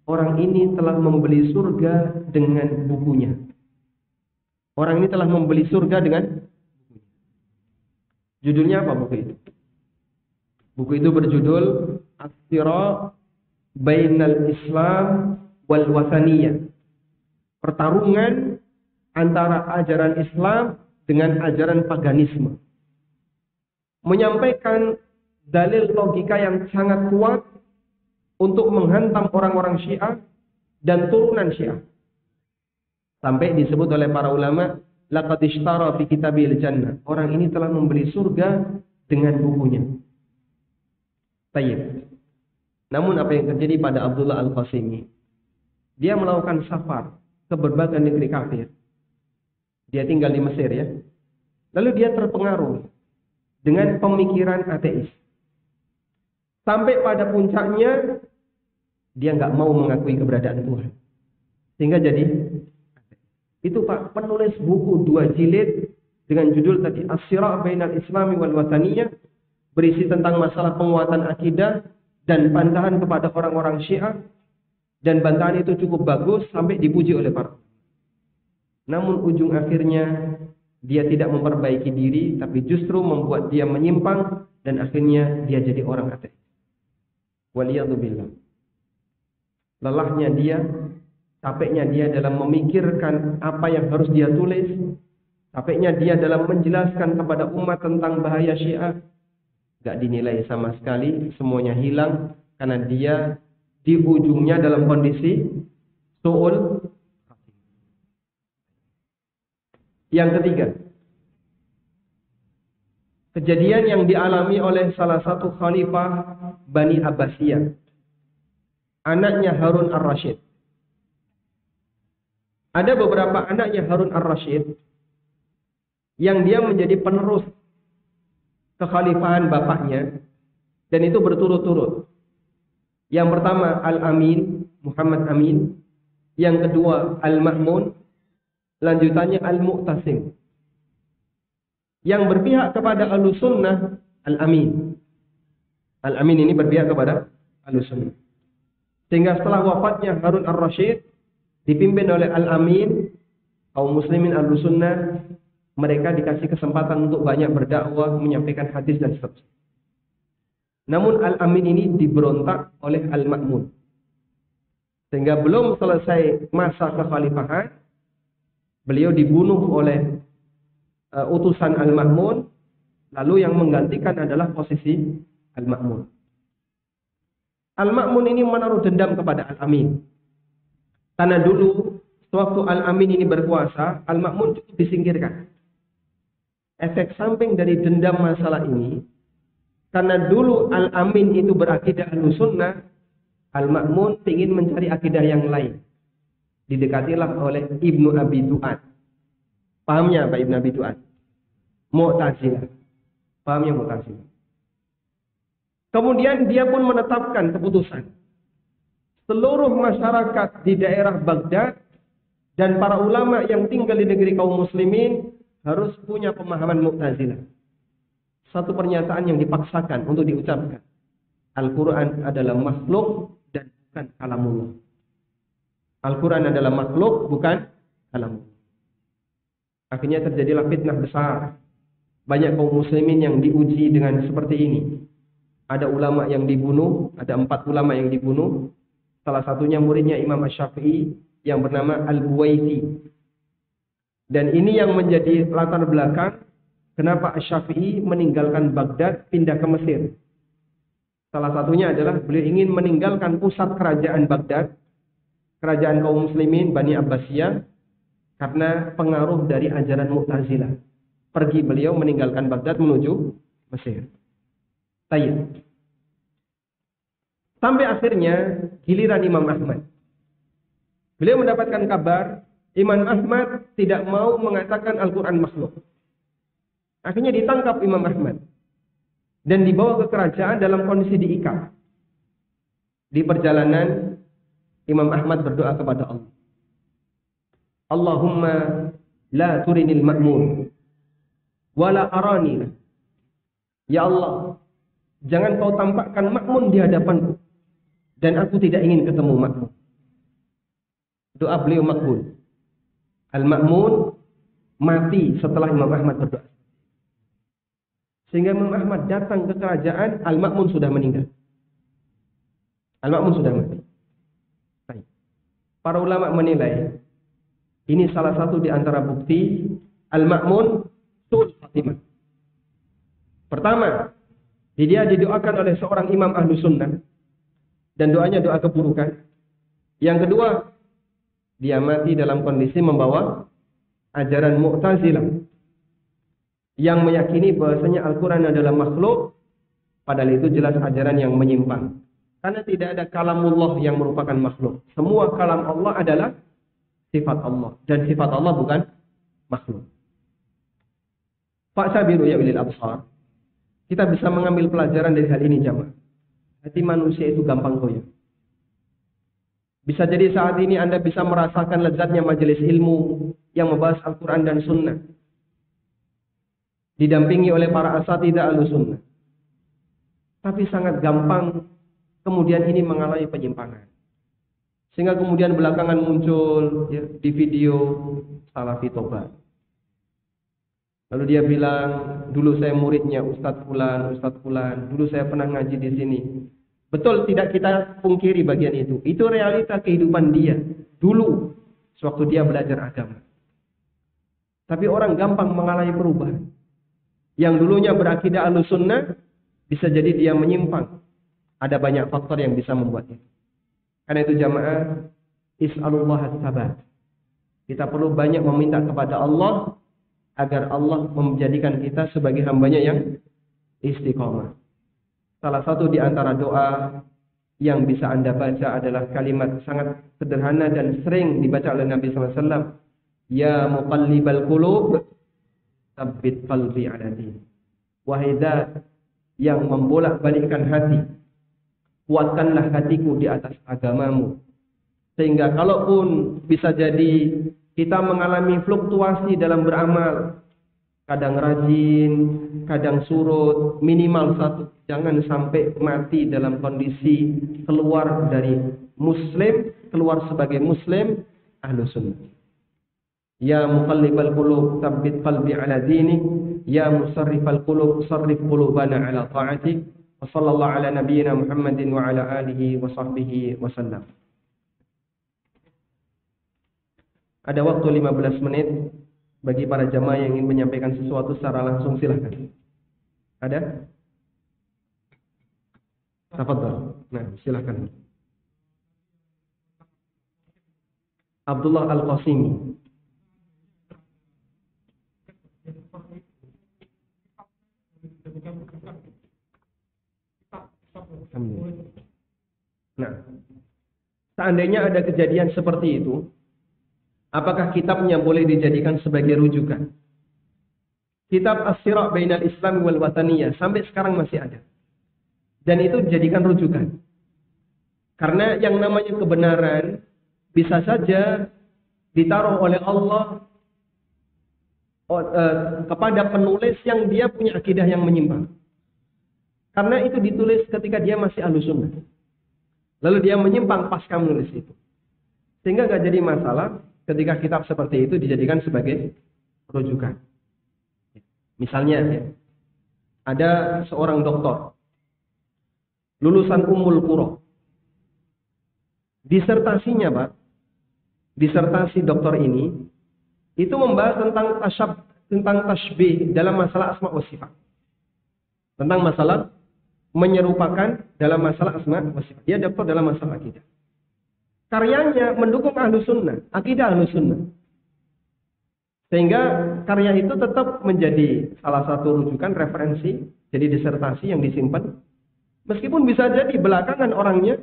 Orang ini telah membeli surga dengan bukunya. Orang ini telah membeli surga dengan bukunya. Judulnya apa buku itu? Buku itu berjudul As-Sira' Bainal Islam wal Wathaniyah. Pertarungan antara ajaran Islam dengan ajaran paganisme. Menyampaikan dalil logika yang sangat kuat untuk menghantam orang-orang Syiah dan turunan Syiah. Sampai disebut oleh para ulama laqad ishtara bi kitabil jannah. Orang ini telah membeli surga dengan bukunya. Tayyib. Namun apa yang terjadi pada Abdullah Al-Qasimi? Dia melakukan safar ke berbagai negeri kafir. Dia tinggal di Mesir ya. Lalu dia terpengaruh dengan pemikiran ateis. Sampai pada puncaknya dia nggak mau mengakui keberadaan Tuhan. Sehingga jadi itu Pak, penulis buku 2 jilid dengan judul tadi As-Sira' Bainal Islami wal Wathaniyah, berisi tentang masalah penguatan akidah dan bantahan kepada orang-orang Syiah, dan bantahan itu cukup bagus sampai dipuji oleh para. Namun ujung akhirnya dia tidak memperbaiki diri, tapi justru membuat dia menyimpang dan akhirnya dia jadi orang ateis. Waliyadzubillah. Lelahnya dia, capeknya dia dalam memikirkan apa yang harus dia tulis, capeknya dia dalam menjelaskan kepada umat tentang bahaya Syiah, gak dinilai sama sekali, semuanya hilang karena dia di ujungnya dalam kondisi su'ul. Yang ketiga, kejadian yang dialami oleh salah satu khalifah Bani Abbasiyah, anaknya Harun Ar-Rasyid. Ada beberapa anaknya Harun Ar-Rasyid yang dia menjadi penerus kekhalifahan bapaknya, dan itu berturut-turut. Yang pertama Al-Amin, Muhammad Amin. Yang kedua Al-Ma'mun. Lanjutannya Al-Mu'tasim. Yang berpihak kepada Ahlussunnah Al-Amin. Al-Amin ini berpihak kepada Ahlussunnah. Sehingga setelah wafatnya Harun Ar-Rasyid, dipimpin oleh Al-Amin, kaum muslimin Ahlussunnah, mereka dikasih kesempatan untuk banyak berdakwah, menyampaikan hadis dan seterusnya. Namun Al-Amin ini diberontak oleh Al-Ma'mun. Sehingga belum selesai masa kekhalifahan, beliau dibunuh oleh utusan Al-Ma'mun, lalu yang menggantikan adalah posisi Al-Ma'mun. Al-Ma'mun ini menaruh dendam kepada Al-Amin. Karena dulu, sewaktu Al-Amin ini berkuasa, Al-Ma'mun cukup disingkirkan. Efek samping dari dendam masalah ini, karena dulu Al-Amin itu berakidah Ahlussunnah, Al-Ma'mun ingin mencari akidah yang lain. Didekatilah oleh Ibnu Abi Du'ad. Pahamnya apa Ibnu Abi Du'ad? Mu'tazilah. Pahamnya Mu'tazilah. Kemudian dia pun menetapkan keputusan. Seluruh masyarakat di daerah Baghdad dan para ulama yang tinggal di negeri kaum muslimin harus punya pemahaman Mu'tazilah. Satu pernyataan yang dipaksakan untuk diucapkan. Al-Quran adalah makhluk dan bukan kalamullah. Al-Quran adalah makhluk, bukan kalamullah. Akhirnya terjadilah fitnah besar. Banyak kaum muslimin yang diuji dengan seperti ini. Ada ulama yang dibunuh, ada 4 ulama yang dibunuh. Salah satunya muridnya Imam Asy-Syafi'i yang bernama Al-Buwaiti. Dan ini yang menjadi latar belakang kenapa Asy-Syafi'i meninggalkan Baghdad pindah ke Mesir. Salah satunya adalah beliau ingin meninggalkan pusat kerajaan Baghdad, kerajaan kaum muslimin Bani Abbasiyah, karena pengaruh dari ajaran Mu'tazilah. Pergi beliau meninggalkan Baghdad menuju Mesir. Tayyib. Sampai akhirnya giliran Imam Ahmad. Beliau mendapatkan kabar Imam Ahmad tidak mau mengatakan Al-Quran makhluk. Akhirnya ditangkap Imam Ahmad dan dibawa ke kerajaan dalam kondisi diikat. Di perjalanan Imam Ahmad berdoa kepada Allah. Allahumma la turinil ma'mun wala arani. Ya Allah, jangan kau tampakkan Ma'mun di hadapanku dan aku tidak ingin ketemu Ma'mun. Doa beliau makbul. Al-Ma'mun mati setelah Imam Ahmad berdoa. Sehingga Imam Ahmad datang ke kerajaan, Al-Ma'mun sudah meninggal. Al-Ma'mun sudah mati. Baik. Para ulama menilai, ini salah satu di antara bukti Al-Ma'mun su'ul khatimah. Pertama, dia didoakan oleh seorang imam Ahlussunnah dan doanya doa keburukan. Yang kedua, dia mati dalam kondisi membawa ajaran Mu'tazilah yang meyakini bahwasanya Al-Quran adalah makhluk, padahal itu jelas ajaran yang menyimpang. Karena tidak ada kalamullah yang merupakan makhluk. Semua kalam Allah adalah sifat Allah. Dan sifat Allah bukan makhluk. Fa'sabiru ya ulil absar. Kita bisa mengambil pelajaran dari hal ini jamaah. Hati manusia itu gampang goyah. Bisa jadi saat ini Anda bisa merasakan lezatnya majelis ilmu yang membahas Al-Quran dan Sunnah. Didampingi oleh para asatidzah Ahlussunnah. Tapi sangat gampang kemudian ini mengalami penyimpangan. Sehingga kemudian belakangan muncul ya, di video Salafi Tobat. Lalu dia bilang, dulu saya muridnya Ustadz Fulan, dulu saya pernah ngaji di sini. Betul, tidak kita pungkiri bagian itu. Itu realita kehidupan dia dulu sewaktu dia belajar agama. Tapi orang gampang mengalami perubahan. Yang dulunya berakidah Ahlussunnah bisa jadi dia menyimpang. Ada banyak faktor yang bisa membuat itu. Karena itu jamaah, is'alullah as-sabat. Kita perlu banyak meminta kepada Allah agar Allah menjadikan kita sebagai hambanya yang istiqomah. Salah satu di antara doa yang bisa Anda baca adalah kalimat sangat sederhana dan sering dibaca oleh Nabi SAW. Ya muqallibal qulub, tsabbit qalbi ala din. Wahai zat yang membolak-balikkan hati, kuatkanlah hatiku di atas agamamu. Sehingga kalaupun bisa jadi kita mengalami fluktuasi dalam beramal, kadang rajin, kadang surut, minimal satu. Jangan sampai mati dalam kondisi keluar dari muslim, keluar sebagai muslim Ahlussunnah. Ya muqallibal qulub, tsabbit qalbi ala dinik. Ya musarrifal qulub, sarrif qulubana ala ta'atik. Wa sallallahu ala nabiyyina Muhammadin wa ala alihi wa sahbihi wa sallam. Ada waktu 15 menit bagi para jamaah yang ingin menyampaikan sesuatu secara langsung, silahkan. Ada? Tafadhal. Nah, silahkan. Abdullah Al-Qasimi. Nah, seandainya ada kejadian seperti itu, apakah kitabnya boleh dijadikan sebagai rujukan? Kitab As-Sira' Bainal Islam wal Wataniyah sampai sekarang masih ada. Dan itu dijadikan rujukan. Karena yang namanya kebenaran bisa saja ditaruh oleh Allah kepada penulis yang dia punya akidah yang menyimpang. Karena itu ditulis ketika dia masih Ahlussunnah. Lalu dia menyimpang pasca menulis itu. Sehingga gak jadi masalah ketika kitab seperti itu dijadikan sebagai rujukan. Misalnya ya, ada seorang doktor lulusan Ummul Qura. Disertasinya, Pak, disertasi doktor ini itu membahas tentang tasbih dalam masalah asma wa sifat. Tentang masalah menyerupakan dalam masalah asma wa sifat. Dia doktor dalam masalah akidah. Karyanya mendukung Ahlussunnah, akidah Ahlussunnah. Sehingga karya itu tetap menjadi salah satu rujukan referensi, jadi disertasi yang disimpan. Meskipun bisa jadi belakangan orangnya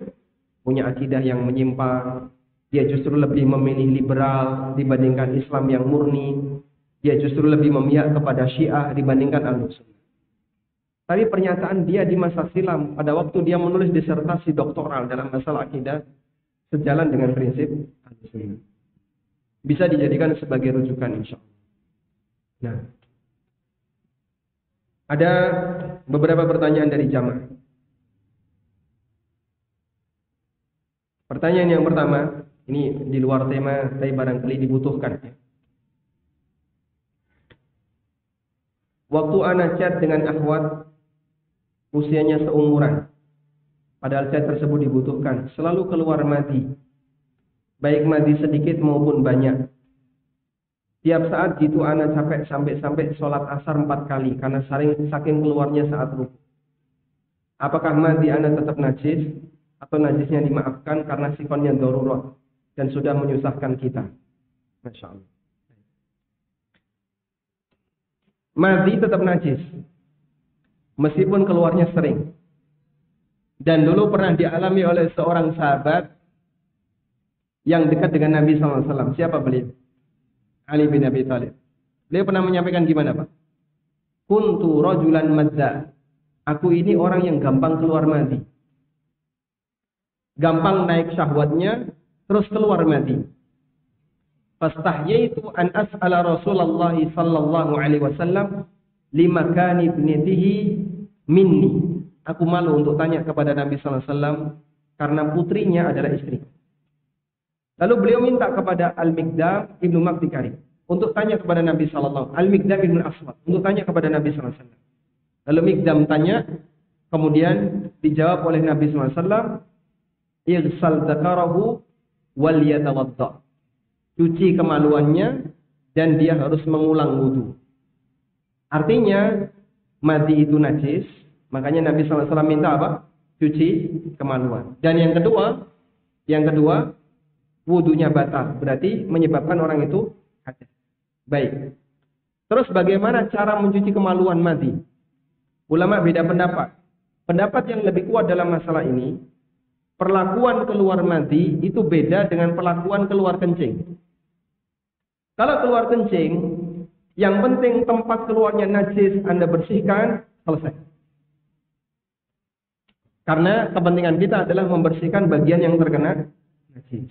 punya akidah yang menyimpang, dia justru lebih memilih liberal dibandingkan Islam yang murni, dia justru lebih memihak kepada Syiah dibandingkan Ahlussunnah. Tapi pernyataan dia di masa silam pada waktu dia menulis disertasi doktoral dalam masalah akidah sejalan dengan prinsip Ahlussunnah. Bisa dijadikan sebagai rujukan insya Allah. Nah, ada beberapa pertanyaan dari jamaah. Pertanyaan yang pertama, ini di luar tema, tapi barangkali dibutuhkan. Waktu ana chat dengan akhwat, usianya seumuran, padahal chat tersebut dibutuhkan, selalu keluar madi, baik madi sedikit maupun banyak. Tiap saat gitu ana capek sampai sholat asar 4 kali, karena saking keluarnya saat ruku. Apakah madi ana tetap najis? Atau najisnya dimaafkan karena sifatnya darurat dan sudah menyusahkan kita. Masya Allah. madhi tetap najis meskipun keluarnya sering. Dan dulu pernah dialami oleh seorang sahabat yang dekat dengan Nabi SAW. Siapa beliau? Ali bin Abi Thalib. Beliau pernah menyampaikan gimana, Pak? Kuntu rajulan madza. Aku ini orang yang gampang keluar madhi. Gampang naik syahwatnya, terus keluar madhi. Fastahyaitu an as'ala Rasulullah sallallahu alaihi wasallam limakani ibnatihi minni. Aku malu untuk tanya kepada Nabi sallallahu alaihi wasallam karena putrinya adalah istri. Lalu beliau minta kepada Al-Miqdam Ibnu Maktikari untuk tanya kepada Nabi sallallahu Al-Miqdam Ibnu Aswad untuk tanya kepada Nabi sallallahu alaihi wasallam. Lalu Miqdam tanya, kemudian dijawab oleh Nabi sallallahu alaihi wasallam, "Ighsal dzakarahu wal yatawadda." Cuci kemaluannya dan dia harus mengulang wudu. Artinya madhi itu najis, makanya Nabi sallallahu alaihi wasallam minta apa? Cuci kemaluan. Dan yang kedua, wudunya batal, berarti menyebabkan orang itu hadas. Baik. Terus bagaimana cara mencuci kemaluan madhi? Ulama beda pendapat. Pendapat yang lebih kuat dalam masalah ini, perlakuan keluar madhi itu beda dengan perlakuan keluar kencing. Kalau keluar kencing, yang penting tempat keluarnya najis Anda bersihkan, selesai. Karena kepentingan kita adalah membersihkan bagian yang terkena najis.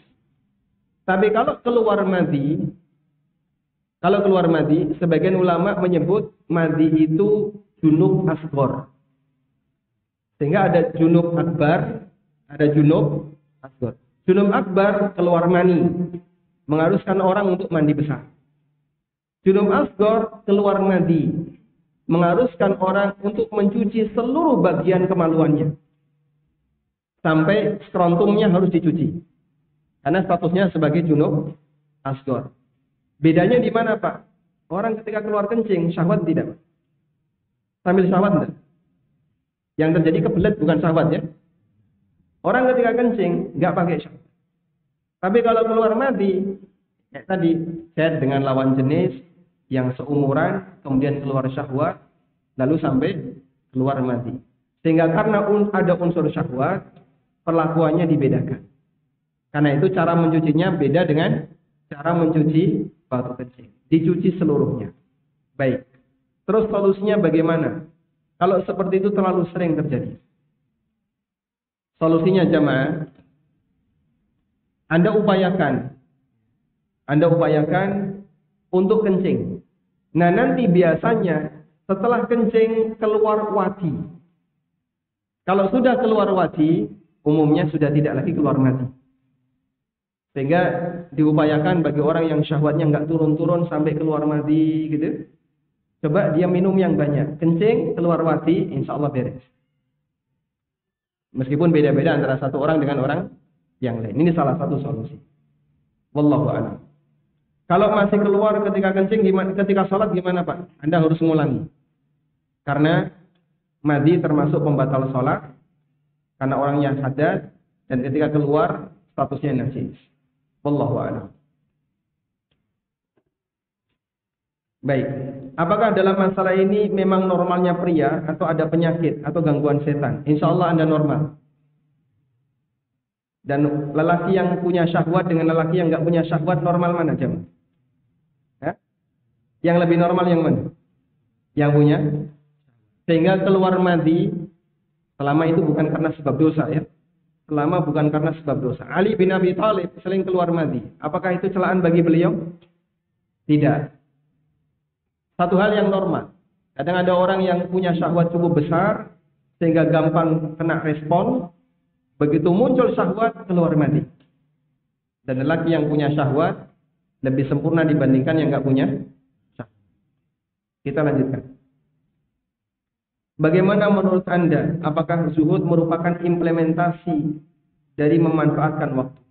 Tapi kalau keluar madhi, sebagian ulama menyebut madhi itu junub asghar. Sehingga ada junub akbar, ada junub asghar. Junub akbar keluar mani, mengharuskan orang untuk mandi besar. Junub asghar keluar madhi, mengharuskan orang untuk mencuci seluruh bagian kemaluannya. Sampai skrontumnya harus dicuci. Karena statusnya sebagai junub asghar. Bedanya di mana, Pak? Orang ketika keluar kencing, syahwat tidak, Pak? Sambil syahwat enggak? Yang terjadi kebelet bukan syahwat ya. Orang ketika kencing enggak pakai syahwat. Tapi kalau keluar madhi, kayak tadi, chat dengan lawan jenis yang seumuran, kemudian keluar syahwat, lalu sampai keluar madhi. Sehingga karena ada unsur syahwat, perlakuannya dibedakan. Karena itu cara mencucinya beda dengan cara mencuci batu kencing. Dicuci seluruhnya. Baik. Terus solusinya bagaimana? Kalau seperti itu terlalu sering terjadi. Solusinya jamaah, Anda upayakan untuk kencing. Nah, nanti biasanya setelah kencing keluar wadi. Kalau sudah keluar wadi, umumnya sudah tidak lagi keluar madhi. Sehingga diupayakan bagi orang yang syahwatnya nggak turun-turun sampai keluar madhi gitu. Coba dia minum yang banyak. Kencing, keluar wadi, insya Allah beres. Meskipun beda-beda antara satu orang dengan orang yang lain. Ini salah satu solusi. Wallahu a'lam. Kalau masih keluar ketika kencing, ketika sholat gimana, Pak? Anda harus mengulangi. Karena madhi termasuk pembatal sholat. Karena orangnya hadas dan ketika keluar statusnya najis. Wallahu a'lam. Baik. Apakah dalam masalah ini memang normalnya pria atau ada penyakit atau gangguan setan? Insya Allah Anda normal. Dan lelaki yang punya syahwat dengan lelaki yang nggak punya syahwat normal mana jemaah? Ya? Yang lebih normal yang mana? Yang punya. Sehingga keluar madhi selama itu bukan karena sebab dosa ya. Selama bukan karena sebab dosa. Ali bin Abi Thalib sering keluar madhi. Apakah itu celaan bagi beliau? Tidak. Satu hal yang normal. Kadang ada orang yang punya syahwat cukup besar sehingga gampang kena respon. Begitu muncul syahwat keluar madhi. Dan lelaki yang punya syahwat lebih sempurna dibandingkan yang nggak punya syahwat. Kita lanjutkan. Bagaimana menurut Anda? Apakah zuhud merupakan implementasi dari memanfaatkan waktu?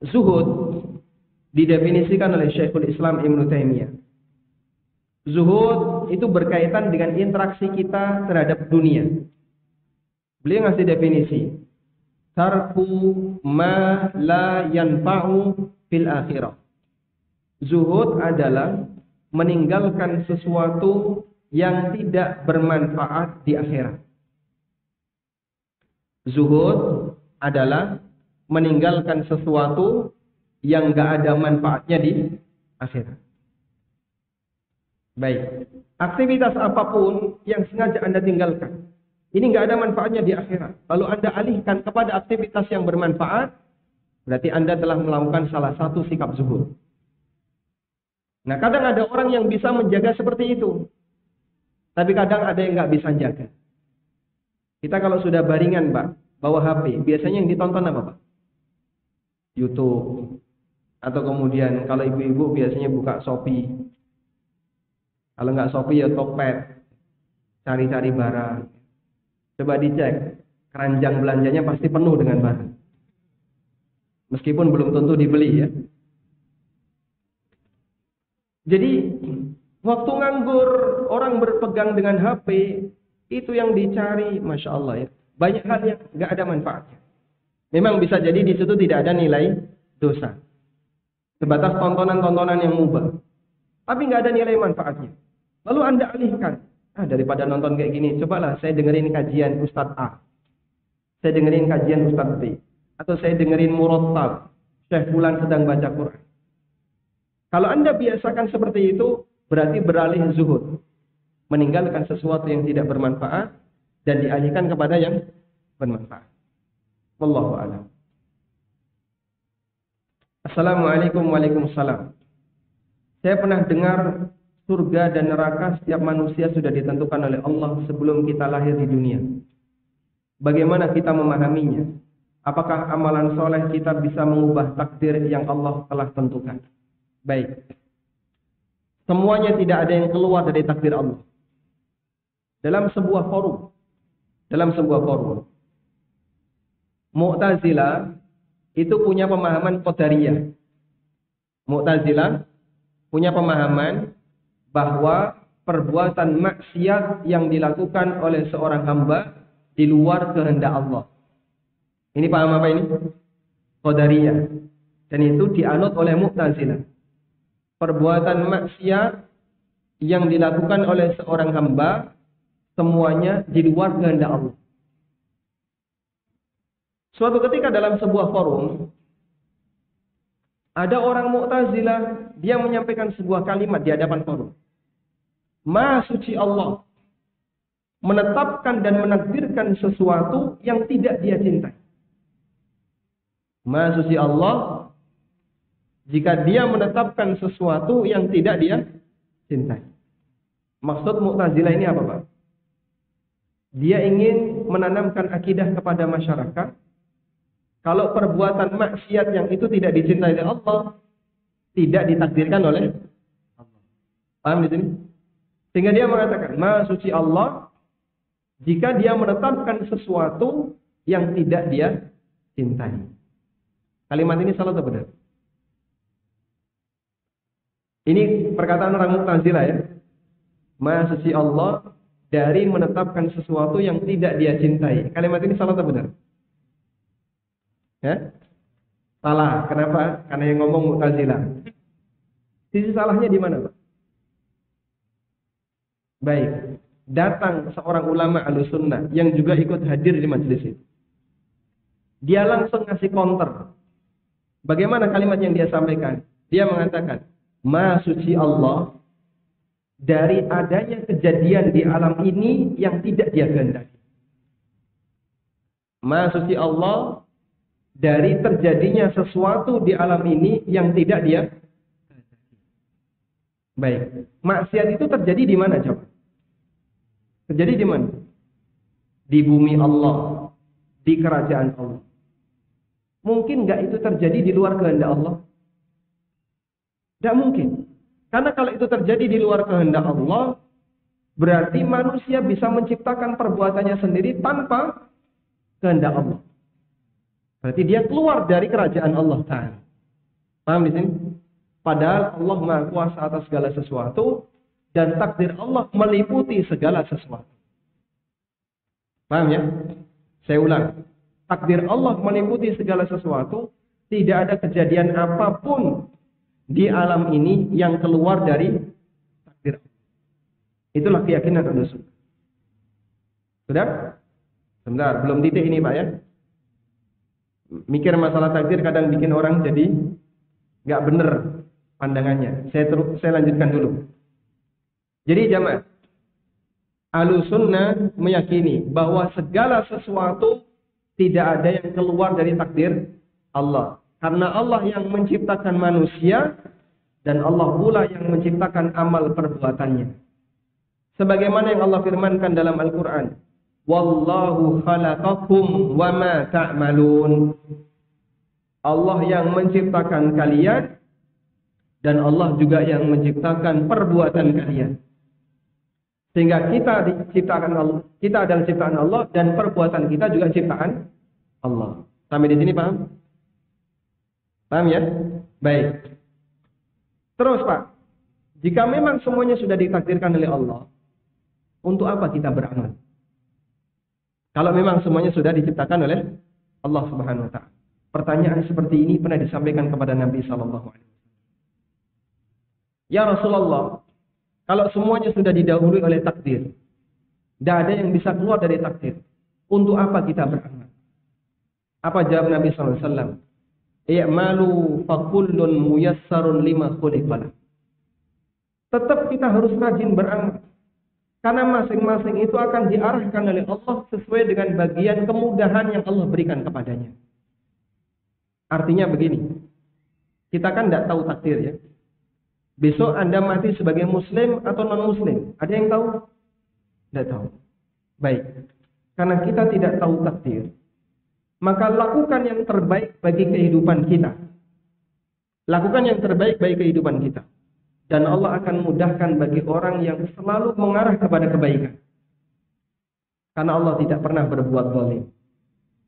Zuhud didefinisikan oleh Syekhul Islam Ibnu Taimiyah. Zuhud itu berkaitan dengan interaksi kita terhadap dunia. Beliau ngasih definisi. Tarku ma la yanfa'u fil akhirah. Zuhud adalah meninggalkan sesuatu yang tidak bermanfaat di akhirat. Zuhud adalah meninggalkan sesuatu yang gak ada manfaatnya di akhirat. Baik, aktivitas apapun yang sengaja Anda tinggalkan, ini gak ada manfaatnya di akhirat. Lalu Anda alihkan kepada aktivitas yang bermanfaat, berarti Anda telah melakukan salah satu sikap zuhud. Nah, kadang ada orang yang bisa menjaga seperti itu, tapi kadang ada yang gak bisa jaga. Kita kalau sudah baringan, Pak, bawa HP, biasanya yang ditonton apa, Pak? YouTube. Atau kemudian kalau ibu-ibu biasanya buka Shopee. Kalau nggak Shopee ya Tokped. Cari-cari barang. Coba dicek, keranjang belanjanya pasti penuh dengan barang. Meskipun belum tentu dibeli ya. Jadi waktu nganggur, orang berpegang dengan HP, itu yang dicari, Masya Allah ya. Banyak hal yang nggak ada manfaatnya. Memang bisa jadi di situ tidak ada nilai dosa. Sebatas tontonan-tontonan yang mubah. Tapi nggak ada nilai manfaatnya. Lalu Anda alihkan. Daripada nonton kayak gini, cobalah saya dengerin kajian Ustadz A. Saya dengerin kajian Ustadz B. Atau saya dengerin murattab. Syekh Fulan sedang baca Quran. Kalau Anda biasakan seperti itu, berarti beralih zuhud. Meninggalkan sesuatu yang tidak bermanfaat dan dialihkan kepada yang bermanfaat. Wallahu a'lam. Assalamualaikum waalaikumsalam. Saya pernah dengar surga dan neraka setiap manusia sudah ditentukan oleh Allah sebelum kita lahir di dunia. Bagaimana kita memahaminya? Apakah amalan soleh kita bisa mengubah takdir yang Allah telah tentukan? Baik. Semuanya tidak ada yang keluar dari takdir Allah. Dalam sebuah forum. Mu'tazilah itu punya pemahaman qadariyah. Mu'tazilah punya pemahaman bahwa perbuatan maksiat yang dilakukan oleh seorang hamba di luar kehendak Allah. Ini paham apa ini? Qadariyah. Dan itu dianut oleh Mu'tazilah. Perbuatan maksiat yang dilakukan oleh seorang hamba semuanya di luar kehendak Allah. Suatu ketika dalam sebuah forum, ada orang Mu'tazilah, dia menyampaikan sebuah kalimat di hadapan forum. Maha suci Allah menetapkan dan menakdirkan sesuatu yang tidak dia cintai. Maha suci Allah jika dia menetapkan sesuatu yang tidak dia cintai. Maksud Mu'tazilah ini apa, Pak? Dia ingin menanamkan akidah kepada masyarakat. Kalau perbuatan maksiat yang itu tidak dicintai oleh Allah, tidak ditakdirkan oleh Allah. Paham di sini? Sehingga dia mengatakan, Maha suci Allah jika dia menetapkan sesuatu yang tidak dia cintai. Kalimat ini salah atau benar? Ini perkataan orang Mu'tazilah ya. Maha suci Allah dari menetapkan sesuatu yang tidak dia cintai. Kalimat ini salah atau benar? Ya? Salah. Kenapa? Karena yang ngomong Mu'tazilah. Sisi salahnya di mana, Pak? Baik. Datang seorang ulama Ahlussunnah yang juga ikut hadir di majelis itu. Dia langsung ngasih counter. Bagaimana kalimat yang dia sampaikan? Dia mengatakan, Maha suci Allah dari adanya kejadian di alam ini yang tidak dia kehendaki. Maha suci Allah dari terjadinya sesuatu di alam ini yang tidak dia. Baik. Maksiat itu terjadi di mana, coba? Terjadi di mana? Di bumi Allah, di kerajaan Allah. Mungkin nggak itu terjadi di luar kehendak Allah? Tidak mungkin. Karena kalau itu terjadi di luar kehendak Allah, berarti manusia bisa menciptakan perbuatannya sendiri tanpa kehendak Allah. Berarti dia keluar dari kerajaan Allah Ta'ala. Paham di sini? Padahal Allah Maha Kuasa atas segala sesuatu dan takdir Allah meliputi segala sesuatu. Paham ya? Saya ulang. Takdir Allah meliputi segala sesuatu. Tidak ada kejadian apapun di alam ini yang keluar dari Itulah keyakinan Ahlus Sunnah. Sudah? Sebentar, belum titik ini Pak ya. Mikir masalah takdir kadang bikin orang jadi nggak bener pandangannya. Saya lanjutkan dulu. Jadi jamaah, Ahlus Sunnah meyakini bahwa segala sesuatu tidak ada yang keluar dari takdir Allah. Karena Allah yang menciptakan manusia dan Allah pula yang menciptakan amal perbuatannya. Sebagaimana yang Allah firmankan dalam Al-Quran, Wallahu khalaqakum wa ma ta'malun. Allah yang menciptakan kalian dan Allah juga yang menciptakan perbuatan kalian. Sehingga kita diciptakan Allah, kita adalah ciptaan Allah dan perbuatan kita juga ciptaan Allah. Sampai di sini paham? Paham ya? Baik. Terus Pak, jika memang semuanya sudah ditakdirkan oleh Allah, untuk apa kita beramal? Kalau memang semuanya sudah diciptakan oleh Allah Subhanahu wa taala. Pertanyaan seperti ini pernah disampaikan kepada Nabi sallallahu alaihi wasallam. Ya Rasulullah, kalau semuanya sudah didahului oleh takdir, tidak ada yang bisa keluar dari takdir. Untuk apa kita beramal? Apa jawab Nabi sallallahu alaihi wasallam? I'malu fakullun muyassarun lima khuliqa. Tetap kita harus rajin beramal. Karena masing-masing itu akan diarahkan oleh Allah sesuai dengan bagian kemudahan yang Allah berikan kepadanya. Artinya begini, kita kan tidak tahu takdir ya. Besok Anda mati sebagai muslim atau non-muslim, ada yang tahu? Tidak tahu. Baik, karena kita tidak tahu takdir, maka lakukan yang terbaik bagi kehidupan kita. Lakukan yang terbaik bagi kehidupan kita. Dan Allah akan mudahkan bagi orang yang selalu mengarah kepada kebaikan. Karena Allah tidak pernah berbuat zalim.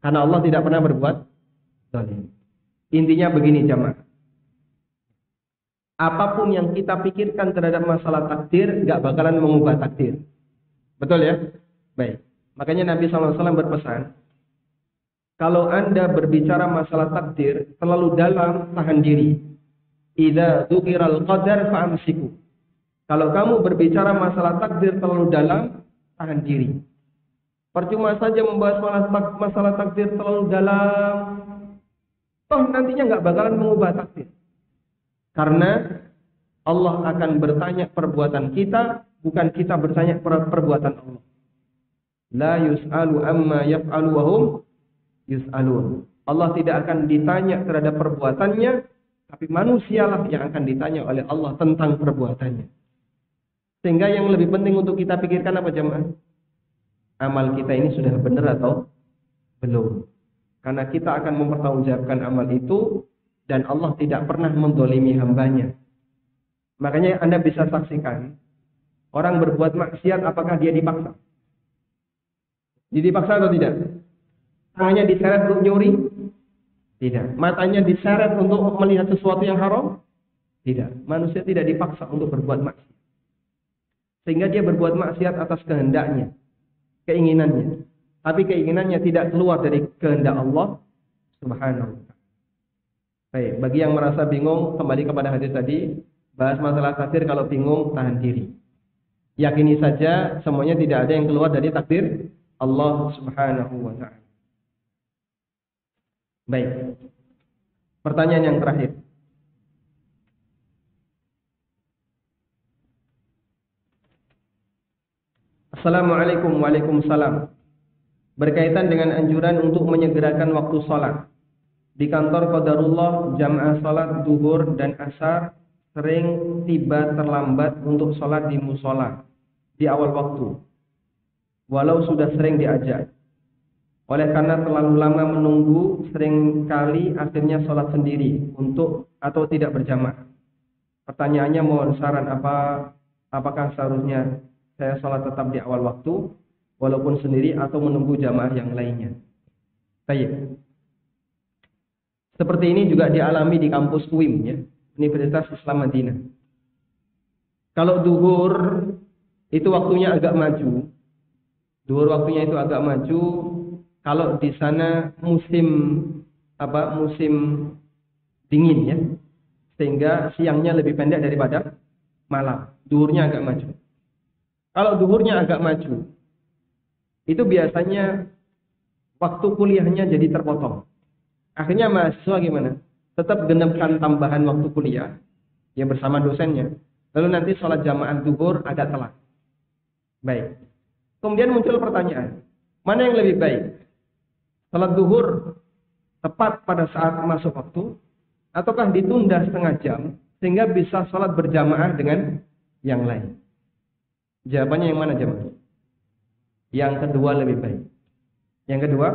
Karena Allah tidak pernah berbuat zalim. Intinya begini jamaah. Apapun yang kita pikirkan terhadap masalah takdir, gak bakalan mengubah takdir. Betul ya? Baik. Makanya Nabi SAW berpesan, kalau Anda berbicara masalah takdir, terlalu dalam, tahan diri. Idza dzukiral qadar fa'amsiku. Kalau kamu berbicara masalah takdir terlalu dalam, tahan diri. Percuma saja membahas masalah takdir terlalu dalam. Toh nantinya nggak bakalan mengubah takdir. Karena Allah akan bertanya perbuatan kita, bukan kita bertanya perbuatan Allah. La yus'alu amma yaf'alu wa hum yus'alun. Allah tidak akan ditanya terhadap perbuatannya, tapi manusialah yang akan ditanya oleh Allah tentang perbuatannya. Sehingga yang lebih penting untuk kita pikirkan apa jemaah? Amal kita ini sudah benar atau belum? Karena kita akan mempertanggungjawabkan amal itu dan Allah tidak pernah mendolimi hambanya. Makanya Anda bisa saksikan orang berbuat maksiat apakah dia dipaksa? Dia dipaksa atau tidak? Tangannya diseret untuk nyuri? Tidak. Matanya diseret untuk melihat sesuatu yang haram? Tidak. Manusia tidak dipaksa untuk berbuat maksiat. Sehingga dia berbuat maksiat atas kehendaknya, keinginannya. Tapi keinginannya tidak keluar dari kehendak Allah Subhanahu wa taala. Baik, bagi yang merasa bingung, kembali kepada hadis tadi, bahas masalah takdir. Kalau bingung, tahan diri. Yakini saja semuanya tidak ada yang keluar dari takdir Allah Subhanahu wa taala. Baik. Pertanyaan yang terakhir. Assalamualaikum. Waalaikumsalam. Berkaitan dengan anjuran untuk menyegerakan waktu sholat. Di kantor qadarullah jamaah sholat zuhur dan asar sering tiba terlambat untuk sholat di musola di awal waktu. Walau sudah sering diajak. Oleh karena terlalu lama menunggu, sering kali akhirnya sholat sendiri untuk atau tidak berjamaah. Pertanyaannya mohon saran apakah seharusnya saya sholat tetap di awal waktu walaupun sendiri atau menunggu jamaah yang lainnya. Baik. Seperti ini juga dialami di kampus UIM ya, Universitas Islam Madinah. Kalau duhur itu waktunya agak maju. Duhur waktunya itu agak maju. Kalau di sana musim dingin ya, sehingga siangnya lebih pendek daripada malam. Duhurnya agak maju. Kalau duhurnya agak maju, itu biasanya waktu kuliahnya jadi terpotong. Akhirnya mahasiswa gimana? Tetap genapkan tambahan waktu kuliah yang bersama dosennya. Lalu nanti sholat jamaah duhur agak telat. Baik. Kemudian muncul pertanyaan, mana yang lebih baik? Sholat duhur tepat pada saat masuk waktu, ataukah ditunda setengah jam sehingga bisa sholat berjamaah dengan yang lain? Jawabannya yang mana jemaah? Yang kedua lebih baik. Yang kedua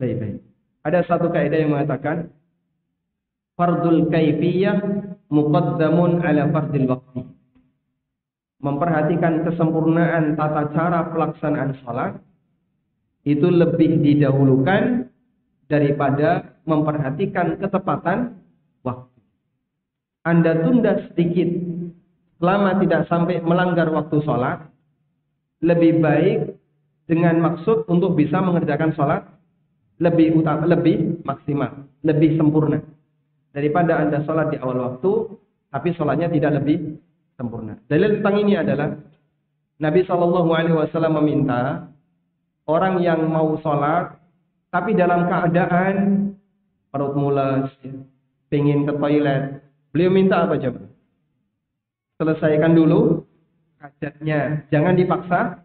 lebih baik. Ada satu kaidah yang mengatakan fardul kaifiyah muqaddamun ala fardil waqti. Memperhatikan kesempurnaan tata cara pelaksanaan salat itu lebih didahulukan daripada memperhatikan ketepatan waktu. Anda tunda sedikit selama tidak sampai melanggar waktu sholat, lebih baik dengan maksud untuk bisa mengerjakan sholat lebih maksimal, lebih sempurna daripada Anda sholat di awal waktu tapi sholatnya tidak lebih sempurna. Dalil tentang ini adalah Nabi SAW meminta orang yang mau sholat tapi dalam keadaan perut mules, pengen ke toilet, beliau minta apa coba? Selesaikan dulu hajatnya, jangan dipaksa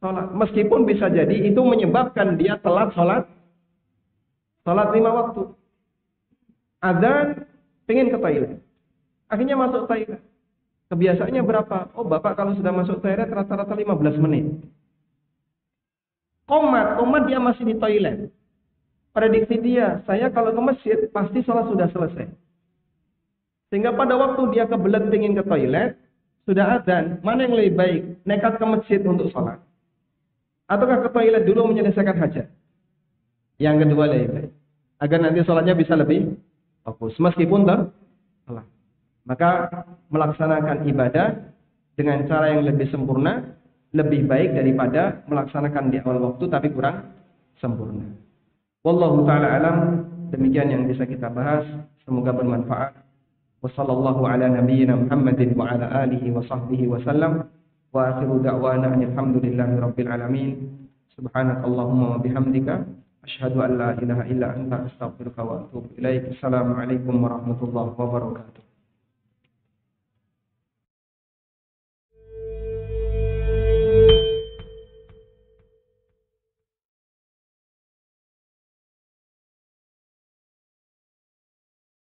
sholat. Meskipun bisa jadi itu menyebabkan dia telat sholat 5 waktu. Adzan, pengen ke toilet, akhirnya masuk toilet. Kebiasaannya berapa? Oh bapak kalau sudah masuk toilet rata-rata 15 menit. Komat dia masih di toilet. Prediksi dia, saya kalau ke masjid pasti sholat sudah selesai. Sehingga pada waktu dia kebelet pengen ke toilet, sudah adzan, mana yang lebih baik? Nekat ke masjid untuk sholat? Ataukah ke toilet dulu menyelesaikan hajat? Yang kedua lebih baik. Agar nanti sholatnya bisa lebih fokus. Meskipun telat. Maka melaksanakan ibadah dengan cara yang lebih sempurna, lebih baik daripada melaksanakan di awal waktu tapi kurang sempurna. Wallahu ta'ala alam. Demikian yang bisa kita bahas. Semoga bermanfaat. وصلى الله على نبينا محمد وعلى آله وصحبه وسلم وآخر دعوانا أن الحمد لله رب العالمين سبحانك اللهم وبحمدك أشهد أن لا إله إلا أنت أستغفرك وأتوب إليك السلام عليكم ورحمة الله وبركاته